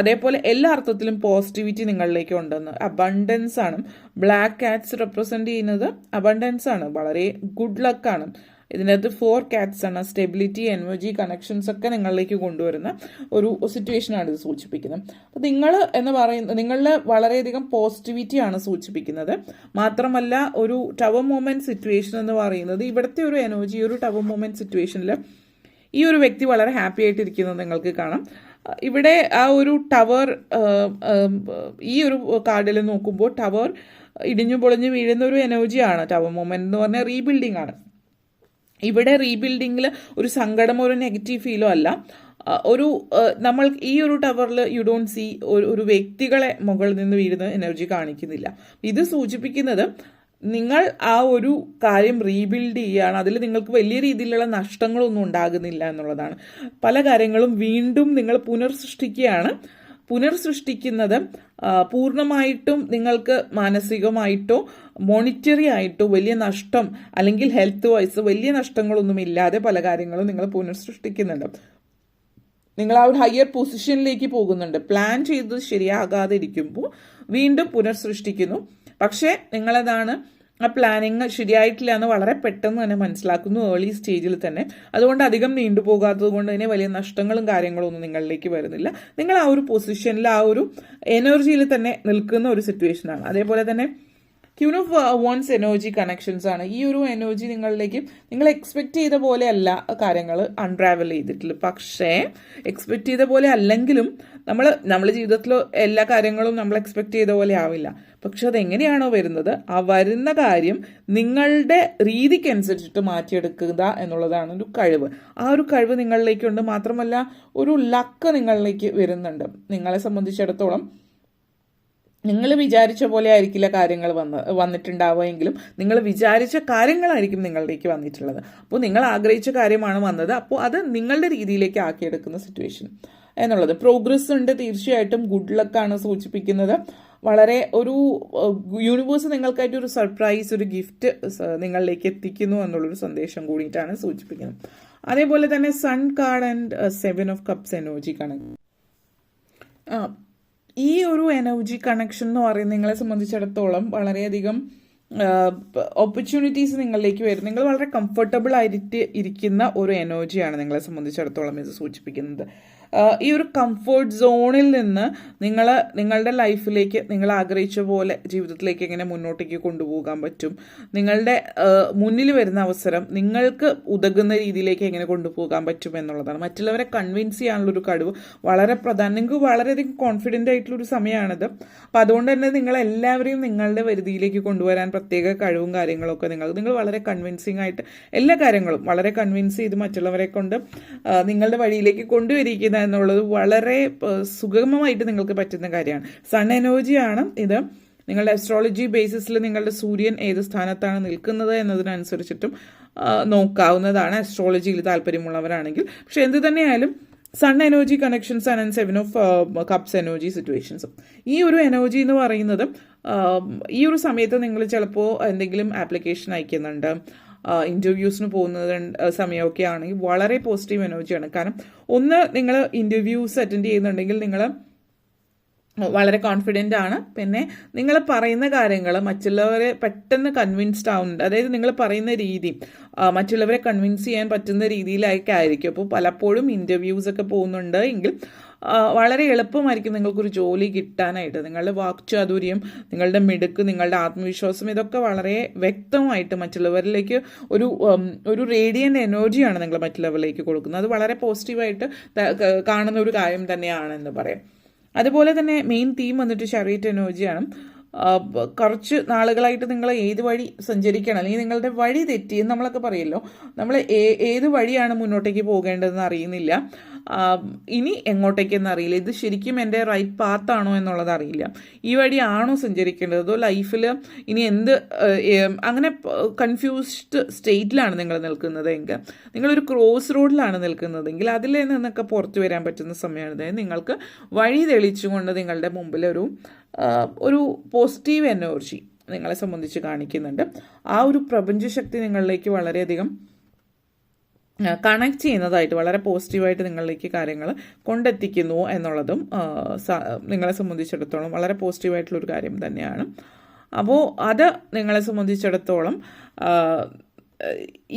A: അതേപോലെ എല്ലാ അർത്ഥത്തിലും പോസിറ്റിവിറ്റി നിങ്ങളിലേക്ക് ഉണ്ടെന്ന്. അബണ്ടൻസ് ആണ്. ബ്ലാക്ക് കാറ്റ്സ് റെപ്രസെൻ്റ് ചെയ്യുന്നത് അബണ്ടൻസ് ആണ്, വളരെ ഗുഡ് ലക്കാണ്. ഇതിനകത്ത് 4 cats ആണ്. സ്റ്റെബിലിറ്റി, എനർജി, കണക്ഷൻസ് ഒക്കെ നിങ്ങളിലേക്ക് കൊണ്ടുവരുന്ന ഒരു സിറ്റുവേഷനാണ് ഇത് സൂചിപ്പിക്കുന്നത്. അപ്പോൾ നിങ്ങൾ എന്ന് പറയുന്നത് നിങ്ങളിൽ വളരെയധികം പോസിറ്റിവിറ്റിയാണ് സൂചിപ്പിക്കുന്നത്. മാത്രമല്ല ഒരു ടവർ മൂവ്മെൻറ്റ് സിറ്റുവേഷൻ എന്ന് പറയുന്നത് ഇവിടുത്തെ ഒരു എനർജി, ഒരു ടവർ മൂവ്മെൻറ്റ് സിറ്റുവേഷനിൽ ഈ ഒരു വ്യക്തി വളരെ ഹാപ്പി ആയിട്ടിരിക്കുന്നത് നിങ്ങൾക്ക് കാണാം. ഇവിടെ ആ ഒരു ടവർ, ഈ ഒരു കാർഡിൽ നോക്കുമ്പോൾ ടവർ ഇടിഞ്ഞു പൊളിഞ്ഞു വീഴുന്ന ഒരു എനർജിയാണ്. ടവർ മൂവ്മെന്റ് എന്ന് പറഞ്ഞാൽ റീബിൽഡിംഗ് ആണ്. ഇവിടെ റീബിൽഡിങ്ങിൽ ഒരു സങ്കടമോ ഒരു നെഗറ്റീവ് ഫീലോ അല്ല. ഒരു നമ്മൾ ഈ ഒരു ടവറിൽ യു ഡോണ്ട് സീ ഒരു വ്യക്തികളെ മുകളിൽ നിന്ന് വീഴുന്ന എനർജി കാണിക്കുന്നില്ല. ഇത് സൂചിപ്പിക്കുന്നത് നിങ്ങൾ ആ ഒരു കാര്യം റീബിൽഡ് ചെയ്യുകയാണ്. അതിൽ നിങ്ങൾക്ക് വലിയ രീതിയിലുള്ള നഷ്ടങ്ങളൊന്നും ഉണ്ടാകുന്നില്ല എന്നുള്ളതാണ്. പല കാര്യങ്ങളും വീണ്ടും നിങ്ങൾ പുനർസൃഷ്ടിക്കുകയാണ്. പുനർസൃഷ്ടിക്കുന്നത് പൂർണ്ണമായിട്ടും നിങ്ങൾക്ക് മാനസികമായിട്ടോ മോണിറ്ററി ആയിട്ടോ വലിയ നഷ്ടം അല്ലെങ്കിൽ ഹെൽത്ത് വൈസ് വലിയ നഷ്ടങ്ങളൊന്നും ഇല്ലാതെ പല കാര്യങ്ങളും നിങ്ങൾ പുനർസൃഷ്ടിക്കുന്നുണ്ട്. നിങ്ങൾ ആ ഒരു ഹയർ പൊസിഷനിലേക്ക് പോകുന്നുണ്ട്. പ്ലാൻ ചെയ്തത് ശരിയാകാതെ ഇരിക്കുമ്പോൾ വീണ്ടും പുനർസൃഷ്ടിക്കുന്നു. പക്ഷേ നിങ്ങളതാണ് ആ പ്ലാനിങ് ശരിയായിട്ടില്ല എന്ന് വളരെ പെട്ടെന്ന് തന്നെ മനസ്സിലാക്കുന്നു, ഏർലി സ്റ്റേജിൽ തന്നെ. അതുകൊണ്ട് അധികം നീണ്ടുപോകാത്തത് കൊണ്ട് തന്നെ വലിയ നഷ്ടങ്ങളും കാര്യങ്ങളും ഒന്നും നിങ്ങളിലേക്ക് വരുന്നില്ല. നിങ്ങൾ ആ ഒരു പൊസിഷനിൽ ആ ഒരു എനർജിയിൽ തന്നെ നിൽക്കുന്ന ഒരു സിറ്റുവേഷനാണ്. അതേപോലെ തന്നെ queen of wands energy connections ആണ്. ഈ ഒരു എനർജി നിങ്ങളിലേക്ക് നിങ്ങൾ എക്സ്പെക്ട് ചെയ്ത പോലെ അല്ല കാര്യങ്ങൾ അൺട്രാവൽ ചെയ്തിട്ടുള്ളത്. പക്ഷേ എക്സ്പെക്ട് ചെയ്ത പോലെ അല്ലെങ്കിലും നമ്മുടെ ജീവിതത്തിൽ എല്ലാ കാര്യങ്ങളും നമ്മൾ എക്സ്പെക്ട് ചെയ്ത പോലെ ആവില്ല. പക്ഷെ അതെങ്ങനെയാണോ വരുന്നത്, ആ വരുന്ന കാര്യം നിങ്ങളുടെ രീതിക്കനുസരിച്ചിട്ട് മാറ്റിയെടുക്കുക എന്നുള്ളതാണ് ഒരു കഴിവ്. ആ ഒരു കഴിവ് നിങ്ങളിലേക്കുണ്ട്. മാത്രമല്ല ഒരു ലക്ക് നിങ്ങളിലേക്ക് വരുന്നുണ്ട്. നിങ്ങളെ സംബന്ധിച്ചിടത്തോളം നിങ്ങൾ വിചാരിച്ച പോലെ ആയിരിക്കില്ല കാര്യങ്ങൾ വന്നിട്ടുണ്ടാവുമെങ്കിലും നിങ്ങൾ വിചാരിച്ച കാര്യങ്ങളായിരിക്കും നിങ്ങളിലേക്ക് വന്നിട്ടുള്ളത്. അപ്പോൾ നിങ്ങൾ ആഗ്രഹിച്ച കാര്യമാണ് വന്നത്. അപ്പോൾ അത് നിങ്ങളുടെ രീതിയിലേക്ക് ആക്കിയെടുക്കുന്ന സിറ്റുവേഷൻ എന്നുള്ളത്. പ്രോഗ്രസ് ഉണ്ട്, തീർച്ചയായിട്ടും ഗുഡ് ലക്കാണ് സൂചിപ്പിക്കുന്നത്. വളരെ ഒരു യൂണിവേഴ്സ് നിങ്ങൾക്കായിട്ട് ഒരു സർപ്രൈസ്, ഒരു ഗിഫ്റ്റ് നിങ്ങളിലേക്ക് എത്തിക്കുന്നു എന്നുള്ളൊരു സന്ദേശം കൂടിയിട്ടാണ് സൂചിപ്പിക്കുന്നത്. അതേപോലെ തന്നെ sun card and 7 of cups energy connect. ഈ ഒരു എനർജി കണക്ഷൻ എന്ന് പറയുന്നത് നിങ്ങളെ സംബന്ധിച്ചിടത്തോളം വളരെയധികം ഓപ്പർച്യൂണിറ്റീസ് നിങ്ങളിലേക്ക് വരും. നിങ്ങൾ വളരെ കംഫർട്ടബിൾ ആയിട്ട് ഇരിക്കുന്ന ഒരു എനർജിയാണ് നിങ്ങളെ സംബന്ധിച്ചിടത്തോളം ഇത് സൂചിപ്പിക്കുന്നത്. ഈ ഒരു കംഫർട്ട് സോണിൽ നിന്ന് നിങ്ങളുടെ ലൈഫിലേക്ക് നിങ്ങൾ ആഗ്രഹിച്ച പോലെ ജീവിതത്തിലേക്ക് എങ്ങനെ മുന്നോട്ടേക്ക് കൊണ്ടുപോകാൻ പറ്റും, നിങ്ങളുടെ മുന്നിൽ വരുന്ന അവസരം നിങ്ങൾക്ക് ഉതകുന്ന രീതിയിലേക്ക് എങ്ങനെ കൊണ്ടുപോകാൻ പറ്റും എന്നുള്ളതാണ്. മറ്റുള്ളവരെ കൺവിൻസ് ചെയ്യാനുള്ളൊരു കഴിവ് വളരെ പ്രധാനം. നിങ്ങൾക്ക് വളരെയധികം കോൺഫിഡൻ്റ് ആയിട്ടുള്ളൊരു സമയമാണിത്. അപ്പം അതുകൊണ്ട് തന്നെ നിങ്ങളെല്ലാവരെയും നിങ്ങളുടെ വരുതിയിലേക്ക് കൊണ്ടുവരാൻ പ്രത്യേക കഴിവും കാര്യങ്ങളൊക്കെ നിങ്ങൾ വളരെ കൺവിൻസിങ് ആയിട്ട് എല്ലാ കാര്യങ്ങളും വളരെ കൺവിൻസ് ചെയ്ത് മറ്റുള്ളവരെ കൊണ്ട് നിങ്ങളുടെ വഴിയിലേക്ക് കൊണ്ടുവരിക എന്നുള്ളത് വളരെ സുഗമമായിട്ട് നിങ്ങൾക്ക് പറ്റുന്ന കാര്യമാണ്. സൺ എനർജിയാണ് ഇത്. നിങ്ങളുടെ അസ്ട്രോളജി ബേസിസിൽ നിങ്ങളുടെ സൂര്യൻ ഏത് സ്ഥാനത്താണ് നിൽക്കുന്നത് എന്നതിനനുസരിച്ചിട്ടും നോക്കാവുന്നതാണ്, അസ്ട്രോളജിയിൽ താല്പര്യമുള്ളവരാണെങ്കിൽ. പക്ഷെ എന്ത് തന്നെയായാലും സൺ എനർജി കണക്ഷൻസ് ആണ് 7 ഓഫ് കപ്സ് എനർജി സിറ്റുവേഷൻസും. ഈ ഒരു എനർജി എന്ന് പറയുന്നത് ഈ ഒരു സമയത്ത് നിങ്ങൾ ചിലപ്പോൾ എന്തെങ്കിലും ആപ്ലിക്കേഷൻ അയക്കുന്നുണ്ട്, ഇൻ്റർവ്യൂസിന് പോകുന്നത് സമയമൊക്കെ ആണെങ്കിൽ വളരെ പോസിറ്റീവ് എനർജിയാണ്. കാരണം ഒന്ന്, നിങ്ങൾ ഇൻ്റർവ്യൂസ് അറ്റൻഡ് ചെയ്യുന്നുണ്ടെങ്കിൽ നിങ്ങൾ വളരെ കോൺഫിഡൻ്റ് ആണ്. പിന്നെ നിങ്ങൾ പറയുന്ന കാര്യങ്ങൾ മറ്റുള്ളവരെ പെട്ടെന്ന് കൺവിൻസ്ഡ് ആവുന്നുണ്ട്. അതായത് നിങ്ങൾ പറയുന്ന രീതി മറ്റുള്ളവരെ കൺവിൻസ് ചെയ്യാൻ പറ്റുന്ന രീതിയിലൊക്കെ ആയിരിക്കും. അപ്പോൾ പലപ്പോഴും ഇൻ്റർവ്യൂസ് ഒക്കെ പോകുന്നുണ്ട് എങ്കിൽ വളരെ എളുപ്പമായിരിക്കും നിങ്ങൾക്കൊരു ജോലി കിട്ടാനായിട്ട്. നിങ്ങളുടെ വാക്ചാതുര്യം, നിങ്ങളുടെ മിടുക്ക്, നിങ്ങളുടെ ആത്മവിശ്വാസം ഇതൊക്കെ വളരെ വ്യക്തമായിട്ട് മറ്റുള്ളവരിലേക്ക് ഒരു റേഡിയൻ്റ് എനർജിയാണ് നിങ്ങൾ മറ്റുള്ളവരിലേക്ക് കൊടുക്കുന്നത്. അത് വളരെ പോസിറ്റീവായിട്ട് കാണുന്ന ഒരു കാര്യം തന്നെയാണെന്ന് പറയാം. അതുപോലെ തന്നെ മെയിൻ തീം വന്നിട്ട് ചാരിയറ്റ് എനർജിയാണ്. കുറച്ച് നാളുകളായിട്ട് നിങ്ങൾ ഏത് വഴി സഞ്ചരിക്കണം, അല്ലെങ്കിൽ നിങ്ങളുടെ വഴി തെറ്റി എന്ന് നമ്മളൊക്കെ പറയുമല്ലോ, നമ്മൾ ഏത് വഴിയാണ് മുന്നോട്ടേക്ക് പോകേണ്ടതെന്ന് അറിയുന്നില്ല, ഇനി എങ്ങോട്ടേക്കെന്ന് അറിയില്ല, ഇത് ശരിക്കും എൻ്റെ റൈറ്റ് പാത്താണോ എന്നുള്ളത് അറിയില്ല, ഈ വഴിയാണോ സഞ്ചരിക്കേണ്ടത്, അതോ ലൈഫിൽ ഇനി അങ്ങനെ കൺഫ്യൂസ്ഡ് സ്റ്റേറ്റിലാണ് നിങ്ങൾ നിൽക്കുന്നതെങ്കിൽ, നിങ്ങളൊരു ക്രോസ് റോഡിലാണ് നിൽക്കുന്നതെങ്കിൽ അതിൽ നിന്നൊക്കെ പുറത്തു വരാൻ പറ്റുന്ന സമയമാണ്. നിങ്ങൾക്ക് വഴി തെളിച്ചുകൊണ്ട് നിങ്ങളുടെ മുമ്പിൽ ഒരു പോസിറ്റീവ് എനർജി നിങ്ങളെ സംബന്ധിച്ച് കാണിക്കുന്നുണ്ട്. ആ ഒരു പ്രപഞ്ചശക്തി നിങ്ങളിലേക്ക് വളരെയധികം കണക്ട് ചെയ്യുന്നതായിട്ട്, വളരെ പോസിറ്റീവായിട്ട് നിങ്ങളിലേക്ക് കാര്യങ്ങൾ കൊണ്ടെത്തിക്കുന്നു എന്നുള്ളതും നിങ്ങളെ സംബന്ധിച്ചിടത്തോളം വളരെ പോസിറ്റീവായിട്ടുള്ളൊരു കാര്യം തന്നെയാണ്. അപ്പോൾ അത് നിങ്ങളെ സംബന്ധിച്ചിടത്തോളം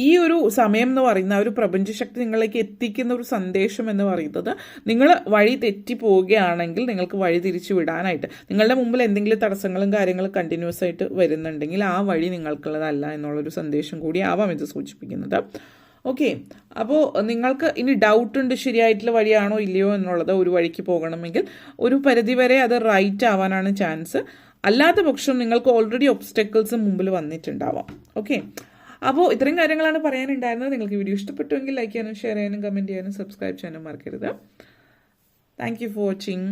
A: ഈ ഒരു സമയം എന്ന് പറയുന്ന ഒരു പ്രപഞ്ചശക്തി നിങ്ങളിലേക്ക് എത്തിക്കുന്ന ഒരു സന്ദേശം എന്ന് പറയുന്നത്, നിങ്ങൾ വഴി തെറ്റി പോവുകയാണെങ്കിൽ നിങ്ങൾക്ക് വഴി തിരിച്ചു വിടാനായിട്ട്, നിങ്ങളുടെ മുമ്പിൽ എന്തെങ്കിലും തടസ്സങ്ങളും കാര്യങ്ങളും കണ്ടിന്യൂസ് ആയിട്ട് വരുന്നുണ്ടെങ്കിൽ ആ വഴി നിങ്ങൾക്കുള്ളതല്ല എന്നുള്ളൊരു സന്ദേശം കൂടി ആവാം ഇത് സൂചിപ്പിക്കുന്നത്. ഓക്കെ, അപ്പോൾ നിങ്ങൾക്ക് ഇനി ഡൗട്ട് ഉണ്ട് ശരിയായിട്ടുള്ള വഴിയാണോ ഇല്ലയോ എന്നുള്ളത്. ഒരു വഴിക്ക് പോകണമെങ്കിൽ ഒരു പരിധിവരെ അത് റൈറ്റ് ആവാനാണ് ചാൻസ്. അല്ലാത്ത പക്ഷം നിങ്ങൾക്ക് ഓൾറെഡി ഒബ്സ്റ്റക്കിൾസ് മുമ്പിൽ വന്നിട്ടുണ്ടാവാം. ഓക്കെ, അപ്പോൾ ഇത്രയും കാര്യങ്ങളാണ് പറയാനുണ്ടായിരുന്നത്. നിങ്ങൾക്ക് വീഡിയോ ഇഷ്ടപ്പെട്ടുവെങ്കിൽ ലൈക്ക് ചെയ്യാനും ഷെയർ ചെയ്യാനും കമൻറ്റ് ചെയ്യാനും സബ്സ്ക്രൈബ് ചെയ്യാനും മറക്കരുത്. Thank you for watching.